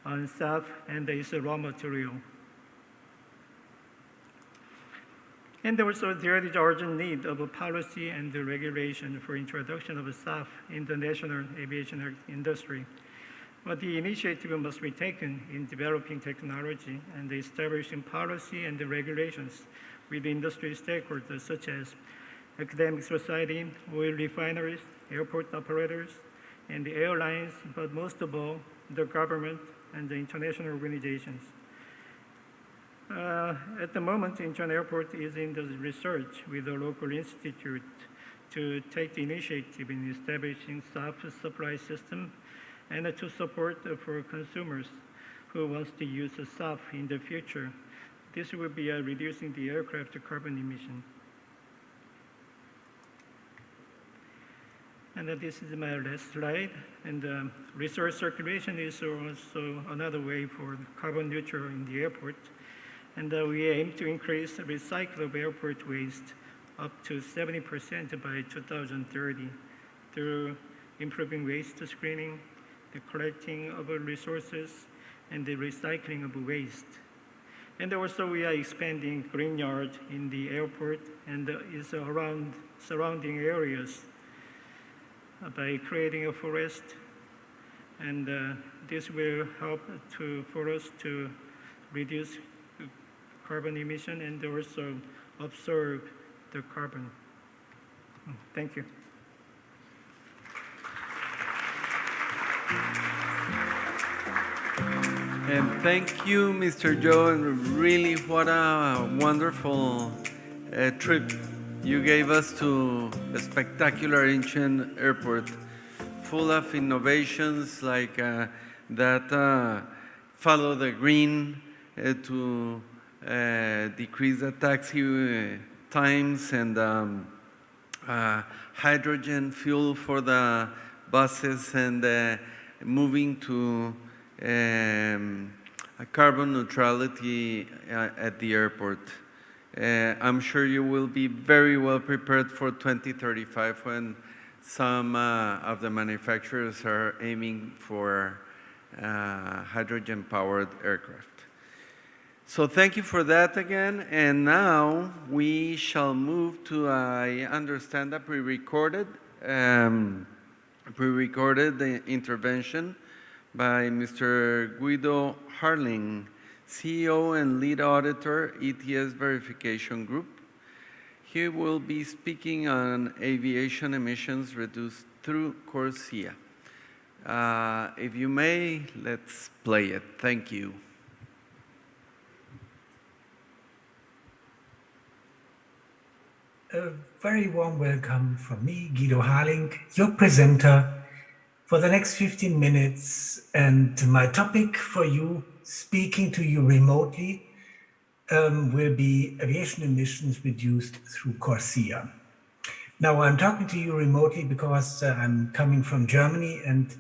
on SAF and its raw material. And also there is urgent need of a policy and the regulation for introduction of SAF in the national aviation industry. But the initiative must be taken in developing technology and establishing policy and the regulations with industry stakeholders such as academic society, oil refineries, airport operators, and the airlines, but most of all, the government and the international organizations. At the moment, Incheon Airport is in the research with a local institute to take the initiative in establishing SAF supply system and to support for consumers who wants to use SAF in the future. This will be reducing the aircraft carbon emission. And this is my last slide. And resource circulation is also another way for carbon neutral in the airport. And we aim to increase recyclable airport waste up to 70% by 2030 through improving waste screening, the collecting of resources, and the recycling of waste. And also we are expanding green yard in the airport and is around surrounding areas by creating a forest. And this will help for us to reduce carbon emission and also absorb the carbon. Thank you. And thank you, Mr. Joe, and really what a wonderful trip you gave us to a spectacular Incheon airport, full of innovations like that follow the green to decrease the taxi times and hydrogen fuel for the buses and moving to carbon neutrality at the airport. I'm sure you will be very well prepared for 2035 when some of the manufacturers are aiming for hydrogen-powered aircraft. So thank you for that again. And now we shall move to, I understand, a pre-recorded intervention by Mr. Guido Harling, CEO and lead auditor, ETS Verification Group. He will be speaking on aviation emissions reduced through CORSIA. If you may, let's play it. Thank you. A very warm welcome from me, Guido Harling, your presenter for the next 15 minutes. And my topic for you, speaking to you remotely, will be aviation emissions reduced through CORSIA. Now, I'm talking to you remotely because I'm coming from Germany, and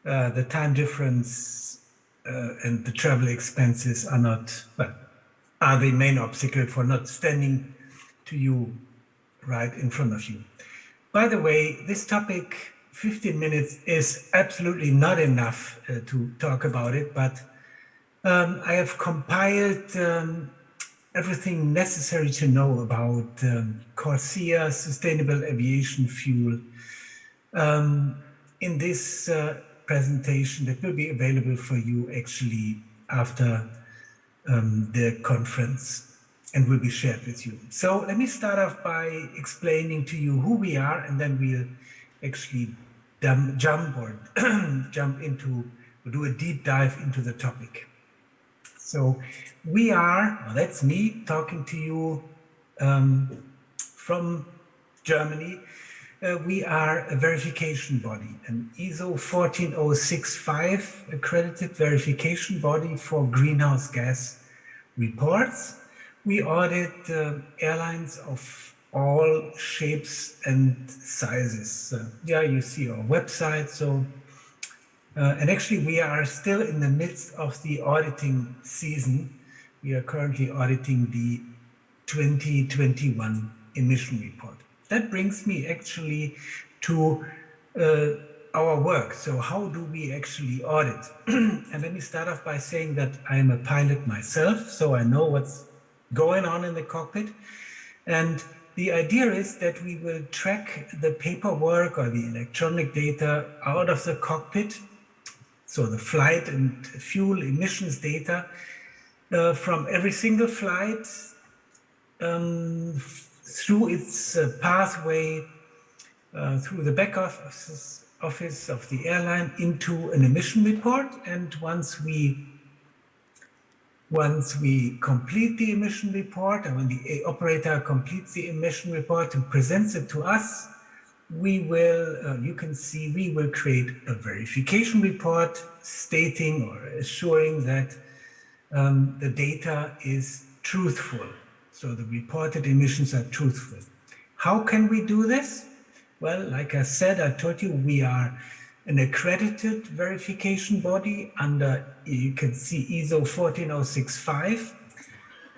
the time difference and the travel expenses are not, well, are the main obstacle for not standing to you right in front of you. By the way, this topic, 15 minutes, is absolutely not enough to talk about it, but I have compiled everything necessary to know about CORSIA, sustainable aviation fuel, in this presentation that will be available for you actually after the conference and will be shared with you. So let me start off by explaining to you who we are, and then we'll actually jump into, we'll do a deep dive into the topic. So we are, well, that's me talking to you from Germany. We are a verification body, an ISO 14065 accredited verification body for greenhouse gas reports. We audit airlines of all shapes and sizes. Yeah, you see our website. So, and actually we are still in the midst of the auditing season. We are currently auditing the 2021 emission report. That brings me actually to our work. So how do we actually audit? And let me start off by saying that I am a pilot myself, so I know what's going on in the cockpit. And the idea is that we will track the paperwork or the electronic data out of the cockpit, so the flight and fuel emissions data from every single flight through its pathway through the back office of the airline into an emission report. And once we complete the emission report, and when the operator completes the emission report and presents it to us, we will, you can see, we will create a verification report stating or assuring that the data is truthful. So the reported emissions are truthful. How can we do this? Well, like I said, I told you we are an accredited verification body under, you can see, ISO 14065,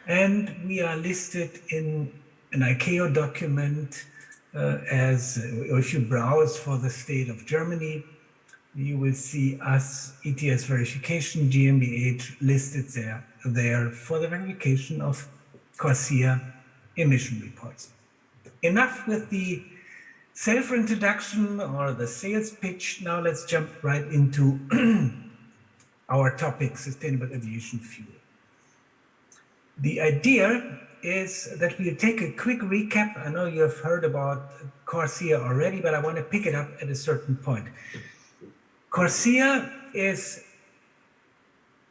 and we are listed in an ICAO document as, if you browse for the state of Germany, you will see us, ETS verification, GmbH, listed there for the verification of CORSIA emission reports. Enough with the self-introduction or the sales pitch. Now let's jump right into our topic, sustainable aviation fuel. The idea is that we'll take a quick recap. I know you have heard about CORSIA already, but I want to pick it up at a certain point. CORSIA is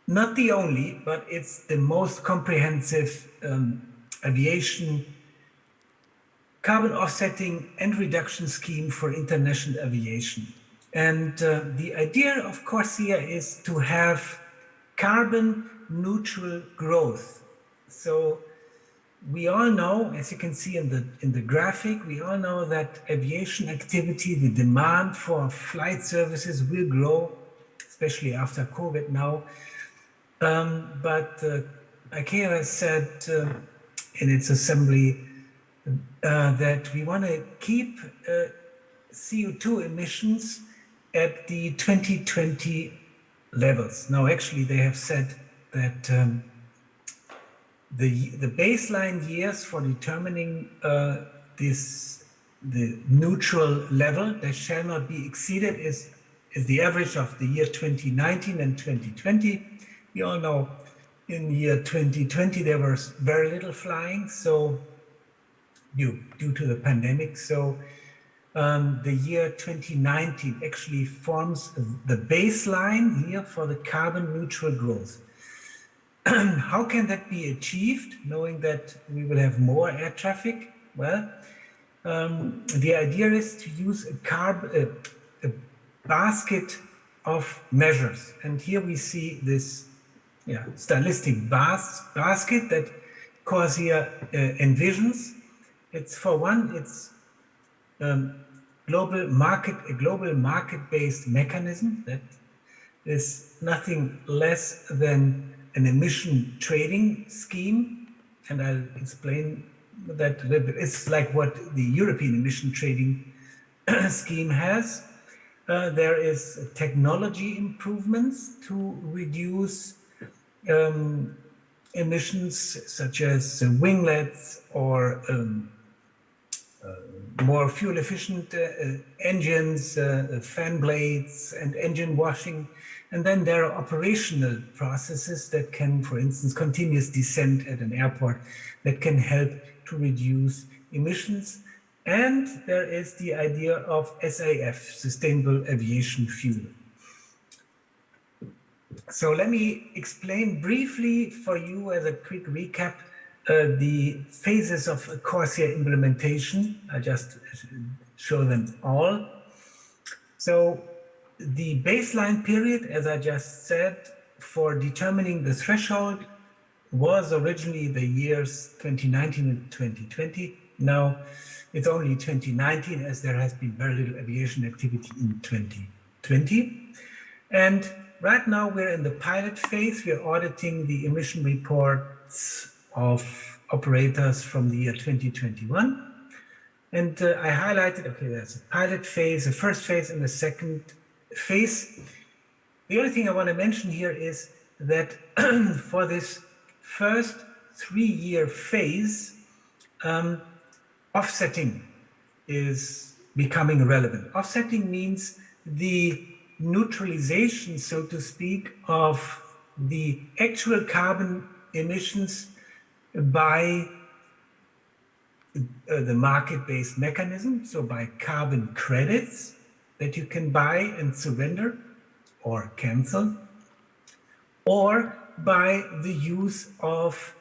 not the only, but it's the most comprehensive aviation carbon offsetting and reduction scheme for international aviation. And the idea of CORSIA is to have carbon neutral growth. So we all know, as you can see in the graphic, we all know that aviation activity, the demand for flight services will grow, especially after COVID now. But ICAO has said in its assembly that we want to keep CO2 emissions at the 2020 levels. Now, actually, they have said that the baseline years for determining the neutral level that shall not be exceeded is the average of the year 2019 and 2020. We all know in year 2020 there was very little flying, so due to the pandemic. So the year 2019 actually forms the baseline here for the carbon neutral growth. How can that be achieved, knowing that we will have more air traffic? Well, the idea is to use a basket of measures. And here we see this stylistic basket that CORSIA envisions. It's, for one, it's a global market-based mechanism that is nothing less than an emission trading scheme, and I'll explain that a little bit. It's like what the European emission trading scheme has. There is technology improvements to reduce emissions, such as winglets or more fuel-efficient engines, fan blades, and engine washing. And then there are operational processes that can, for instance, continuous descent at an airport that can help to reduce emissions. And there is the idea of SAF, Sustainable Aviation Fuel. So let me explain briefly for you as a quick recap the phases of CORSIA implementation. I just show them all. So the baseline period, as I just said, for determining the threshold was originally the years 2019 and 2020. Now it's only 2019, as there has been very little aviation activity in 2020. And right now we're in the pilot phase. We're auditing the emission reports of operators from the year 2021. And I highlighted, okay, there's a pilot phase, a first phase, and a second phase. The only thing I want to mention here is that for this first 3-year phase, offsetting is becoming relevant. Offsetting means the neutralization, so to speak, of the actual carbon emissions by the market-based mechanism, so by carbon credits that you can buy and surrender or cancel, or by the use of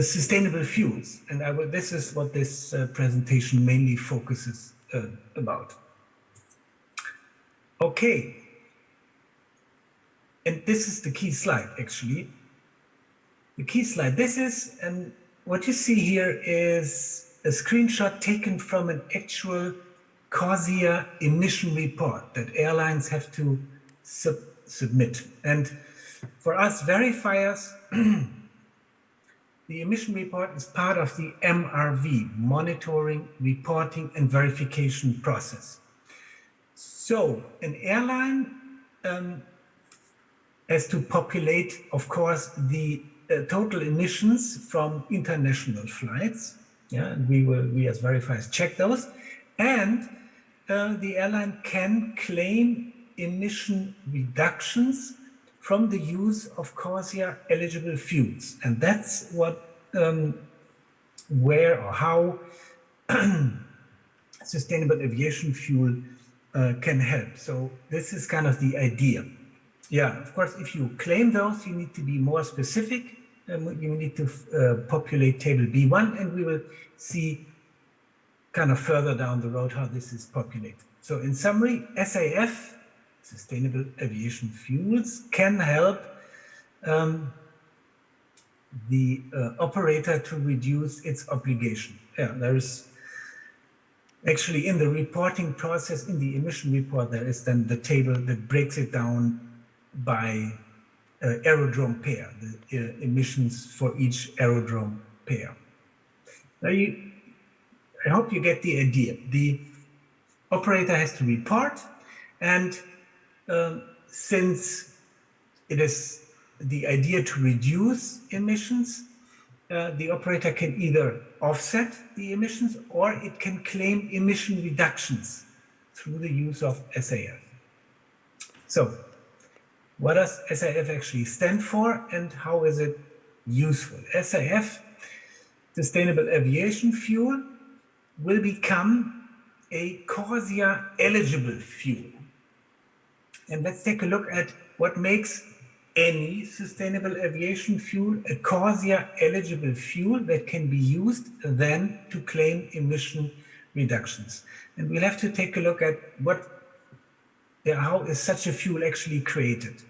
sustainable fuels. And this is what this presentation mainly focuses about. Okay. And this is the key slide, actually. The key slide. This is, and what you see here is a screenshot taken from an actual CORSIA emission report that airlines have to submit. And for us verifiers, the emission report is part of the MRV, monitoring, reporting, and verification process. So an airline has to populate, of course, the total emissions from international flights. Yeah, and we as verifiers check those. And the airline can claim emission reductions from the use of CORSIA eligible fuels. And that's what, where or how sustainable aviation fuel can help. So this is kind of the idea. Yeah, of course, if you claim those, you need to be more specific. You need to populate table B1, and we will see kind of further down the road how this is populated. So in summary, SAF, Sustainable Aviation Fuels, can help the operator to reduce its obligation. Yeah, there is actually in the reporting process, in the emission report, there is then the table that breaks it down by aerodrome pair, the emissions for each aerodrome pair. Now I hope you get the idea. The operator has to report, and since it is the idea to reduce emissions, the operator can either offset the emissions or it can claim emission reductions through the use of SAF. So, what does SAF actually stand for and how is it useful? SAF, Sustainable Aviation Fuel, will become a CORSIA eligible fuel. And let's take a look at what makes any sustainable aviation fuel a CORSIA eligible fuel that can be used then to claim emission reductions. And we'll have to take a look at how is such a fuel actually created.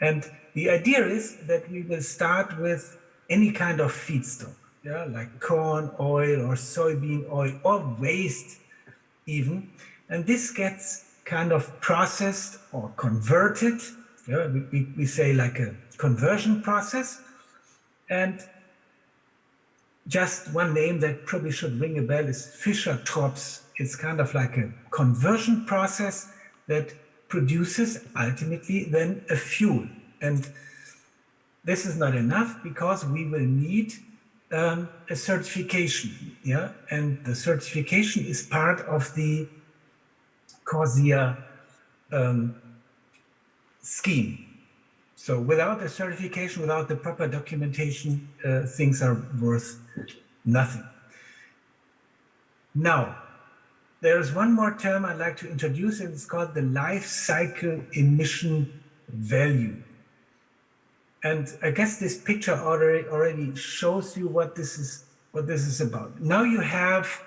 And the idea is that we will start with any kind of feedstock, yeah, like corn oil or soybean oil or waste even. And this gets kind of processed or converted. Yeah, we say like a conversion process. And just one name that probably should ring a bell is Fischer-Tropsch. It's kind of like a conversion process that produces ultimately then a fuel. And this is not enough because we will need a certification. Yeah, and the certification is part of the CORSIA scheme. So without a certification, without the proper documentation, things are worth nothing. Now, there's one more term I'd like to introduce, and it's called the life cycle emission value. And I guess this picture already shows you what this is about. Now you have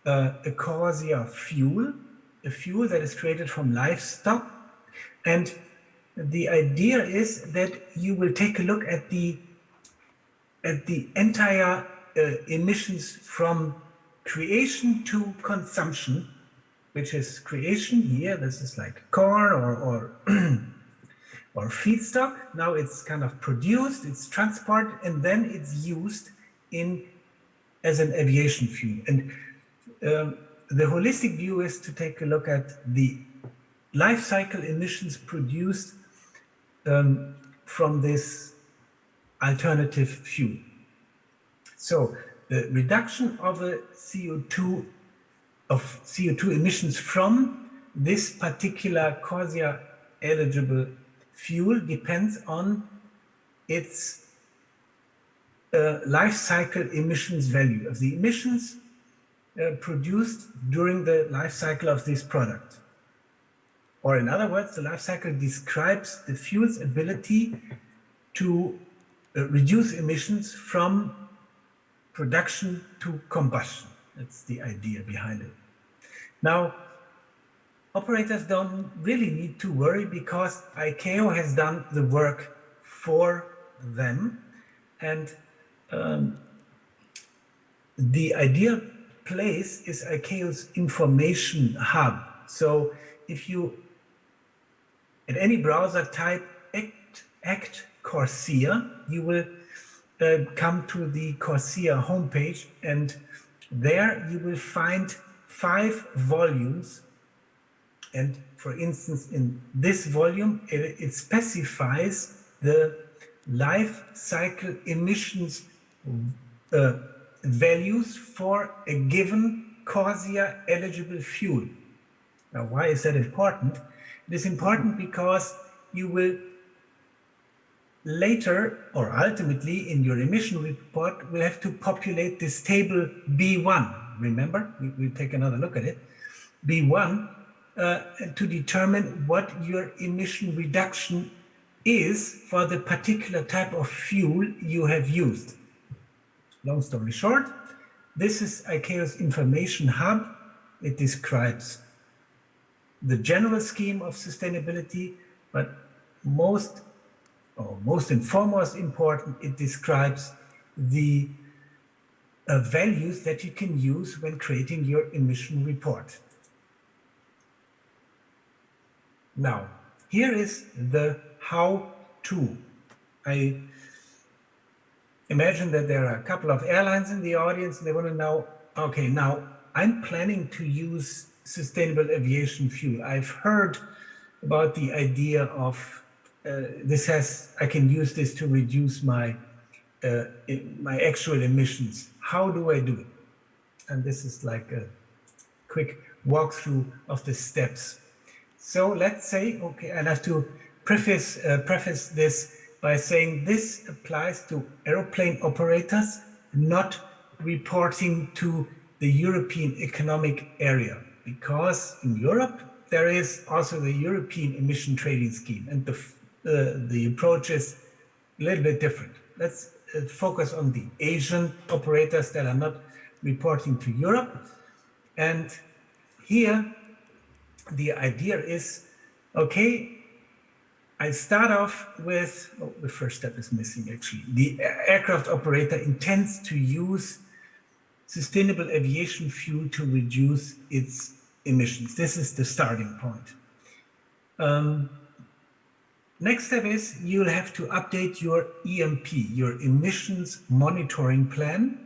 a CORSIA fuel, a fuel that is created from livestock, and the idea is that you will take a look at the entire emissions from creation to consumption, which is creation here. This is like corn or feedstock. Now it's kind of produced, it's transported, and then it's used as an aviation fuel. And the holistic view is to take a look at the life cycle emissions produced from this alternative fuel. So the reduction of CO2 emissions from this particular CORSIA eligible fuel depends on its life cycle emissions value of the emissions produced during the life cycle of this product. Or in other words, the life cycle describes the fuel's ability to reduce emissions from production to combustion. That's the idea behind it. Now, operators don't really need to worry because ICAO has done the work for them. And the ideal place is ICAO's information hub. So if you, at any browser, type act CORSIA, you will come to the CORSIA homepage, and there you will find 5 volumes. And for instance, in this volume, it specifies the life cycle emissions values for a given CORSIA eligible fuel. Now, why is that important? It is important because you will later or ultimately in your emission report will have to populate this table B1. Remember, we'll take another look at it. B1 to determine what your emission reduction is for the particular type of fuel you have used. Long story short, this is ICAO's information hub. It describes the general scheme of sustainability, but most and foremost important, it describes the values that you can use when creating your emission report. Now, here is the how-to. I imagine that there are a couple of airlines in the audience, and they want to know, okay, now I'm planning to use sustainable aviation fuel. I've heard about the idea of I can use this to reduce my actual emissions. How do I do it? And this is like a quick walkthrough of the steps. So let's say, okay, I'll have to preface this by saying this applies to aeroplane operators not reporting to the European Economic Area, because in Europe there is also the European Emission Trading Scheme, and the approach is a little bit different. Let's focus on the Asian operators that are not reporting to Europe. And here the idea is, okay, I start off with, the first step is missing actually. The aircraft operator intends to use sustainable aviation fuel to reduce its emissions. This is the starting point. Next step is you'll have to update your EMP, your emissions monitoring plan,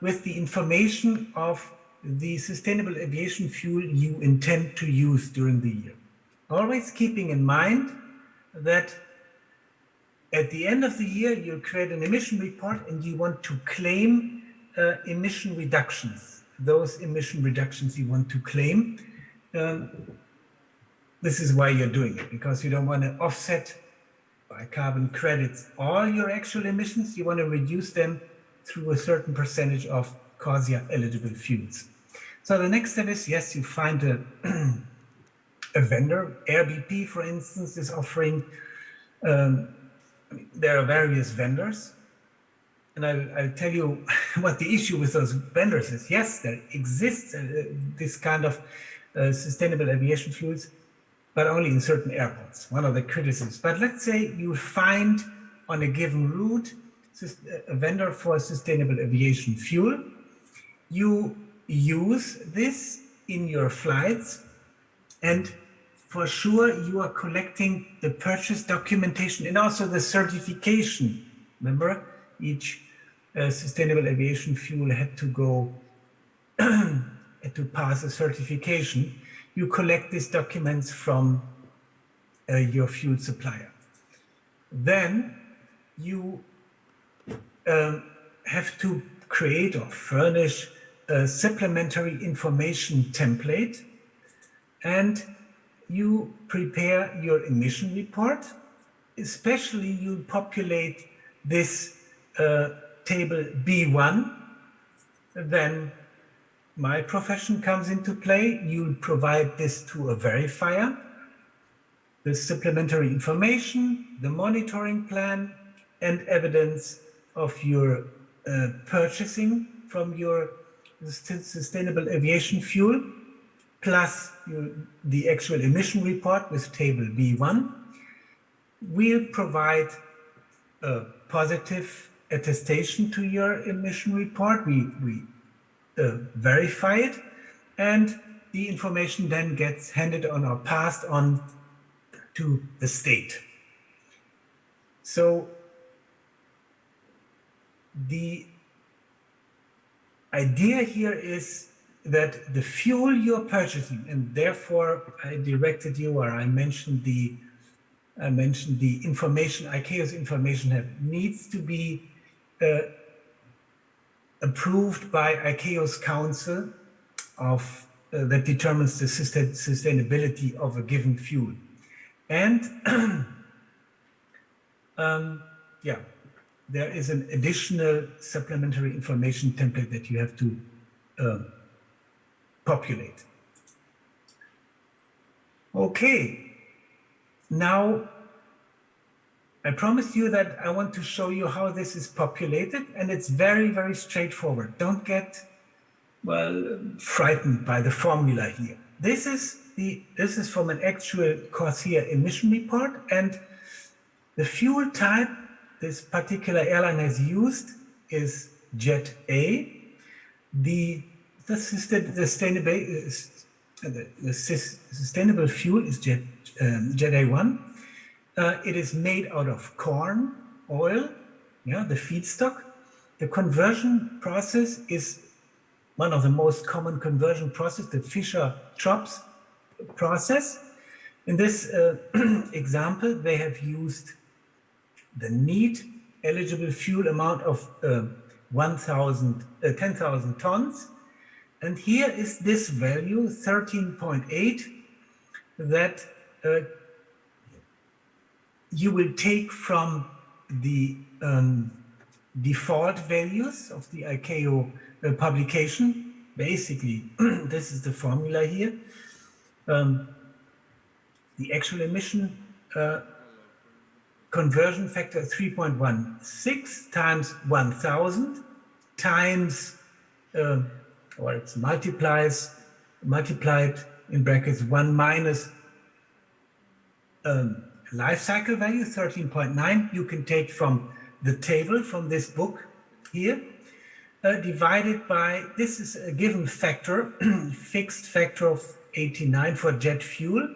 with the information of the sustainable aviation fuel you intend to use during the year. Always keeping in mind that at the end of the year, you'll create an emission report and you want to claim emission reductions, those emission reductions you want to claim. This is why you're doing it, because you don't want to offset by carbon credits all your actual emissions. You want to reduce them through a certain percentage of CORSIA eligible fuels. So the next step is, yes, you find a vendor. RBP, for instance, is offering, there are various vendors. And I'll tell you what the issue with those vendors is. Yes, there exists this kind of sustainable aviation fuels, but only in certain airports, one of the criticisms. But let's say you find on a given route a vendor for sustainable aviation fuel. You use this in your flights, and for sure you are collecting the purchase documentation and also the certification. Remember, each sustainable aviation fuel had to go had to pass a certification. You collect these documents from your fuel supplier. Then you have to create or furnish a supplementary information template, and you prepare your emission report. Especially you populate this table B1. Then my profession comes into play. You provide this to a verifier, the supplementary information, the monitoring plan, and evidence of your purchasing from your sustainable aviation fuel, plus the actual emission report with table B1. We'll provide a positive attestation to your emission report. We verify it, and the information then gets handed on or passed on to the state. So the idea here is that the fuel you're purchasing, and therefore I directed you, or I mentioned the information, ICAO's information hub needs to be approved by ICAO's council of that determines the sustainability of a given fuel. And yeah, there is an additional supplementary information template that you have to populate. Okay, now I promised you that I want to show you how this is populated, and it's very, very straightforward. Don't get, well, frightened by the formula here. This is from an actual CORSIA emission report, and the fuel type this particular airline has used is Jet A. The sustainable fuel is Jet A1. It is made out of corn oil, yeah, the feedstock. The conversion process is one of the most common conversion process, the Fischer-Tropsch process. In this example, they have used the neat eligible fuel amount of 10,000 tons. And here is this value, 13.8, that you will take from the default values of the ICAO publication. Basically, this is the formula here. The actual emission conversion factor 3.16 times 1,000 times, or it's multiplied in brackets 1 minus life cycle value 13.9. You can take from the table from this book here, divided by, this is a given factor, fixed factor of 89 for jet fuel,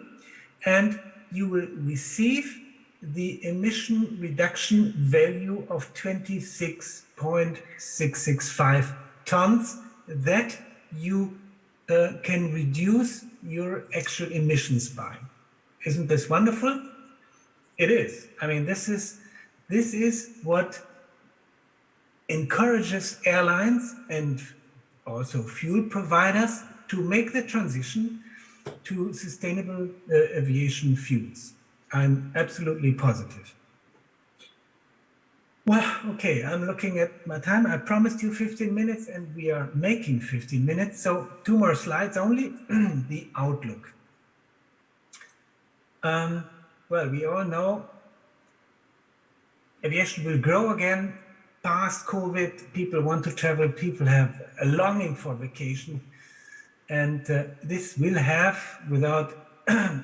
and you will receive the emission reduction value of 26.665 tons that you can reduce your actual emissions by. Isn't this wonderful? It is. I mean, this is what encourages airlines and also fuel providers to make the transition to sustainable aviation fuels. I'm absolutely positive. Well, okay, I'm looking at my time. I promised you 15 minutes and we are making 15 minutes. So 2 more slides only, the outlook. Well, we all know aviation will grow again past COVID. People want to travel, people have a longing for vacation. And this will have, without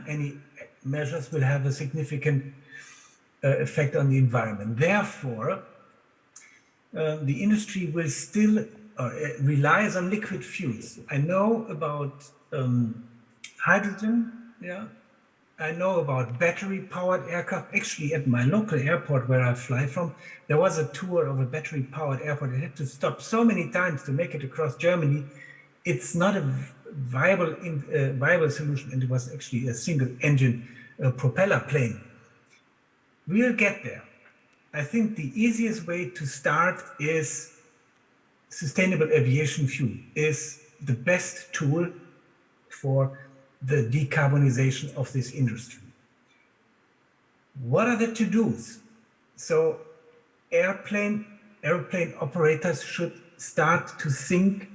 any measures, will have a significant effect on the environment. Therefore, the industry will still relies on liquid fuels. I know about hydrogen, yeah. I know about battery-powered aircraft. Actually, at my local airport where I fly from, there was a tour of a battery-powered airport. I had to stop so many times to make it across Germany. It's not a viable solution, and it was actually a single-engine propeller plane. We'll get there. I think the easiest way to start is sustainable aviation fuel is the best tool for the decarbonization of this industry. What are the to-dos? So airplane operators should start to think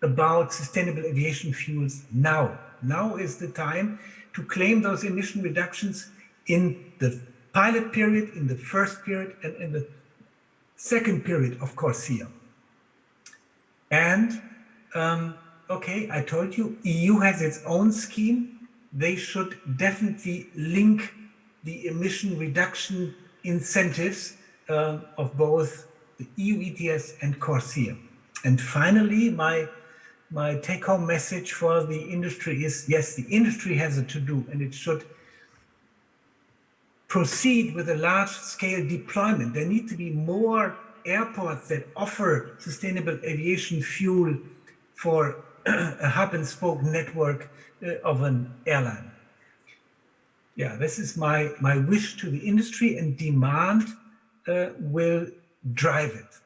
about sustainable aviation fuels now. Now is the time to claim those emission reductions in the pilot period, in the first period, and in the second period of CORSIA. And okay, I told you, EU has its own scheme. They should definitely link the emission reduction incentives of both the EU ETS, and CORSIA. And finally, my take-home message for the industry is, yes, the industry has a to-do, and it should proceed with a large-scale deployment. There need to be more airports that offer sustainable aviation fuel for a hub-and-spoke network of an airline. Yeah, this is my wish to the industry, and demand will drive it.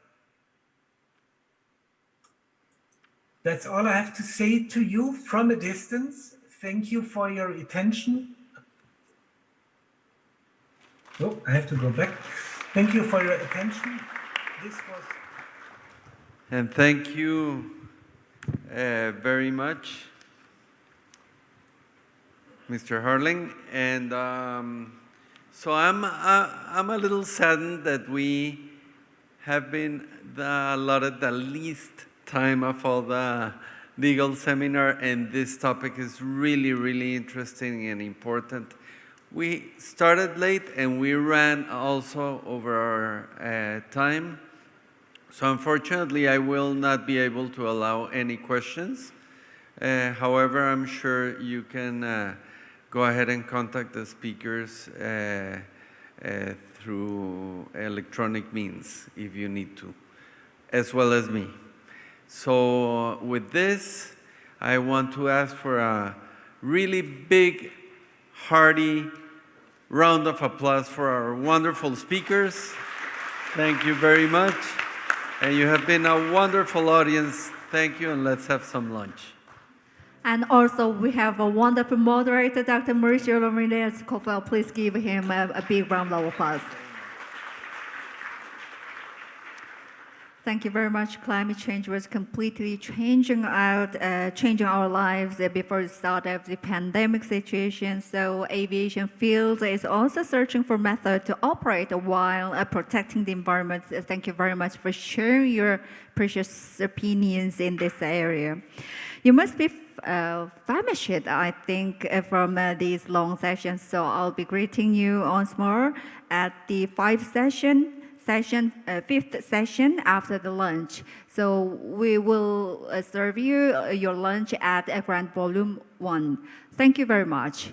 That's all I have to say to you from a distance. Thank you for your attention. Oh, I have to go back. Thank you for your attention. This was... And thank you very much, Mr. Harling. And so I'm a little saddened that we have been allotted the least time of all the legal seminar, and this topic is really, really interesting and important. We started late and we ran also over our time. So unfortunately, I will not be able to allow any questions. However, I'm sure you can go ahead and contact the speakers through electronic means if you need to, as well as me. So with this, I want to ask for a really big, hearty round of applause for our wonderful speakers. Thank you very much. And you have been a wonderful audience. Thank you, and let's have some lunch. And also, we have a wonderful moderator, Dr. Mauricio Ramirez-Cofel. Please give him a big round of applause. Thank you very much. Climate change was completely changing our lives before the start of the pandemic situation. So aviation field is also searching for methods to operate while protecting the environment. Thank you very much for sharing your precious opinions in this area. You must be famished, I think, from these long sessions. So I'll be greeting you once more at the fifth session after the lunch. So we will serve you your lunch at Grand Volume 1. Thank you very much.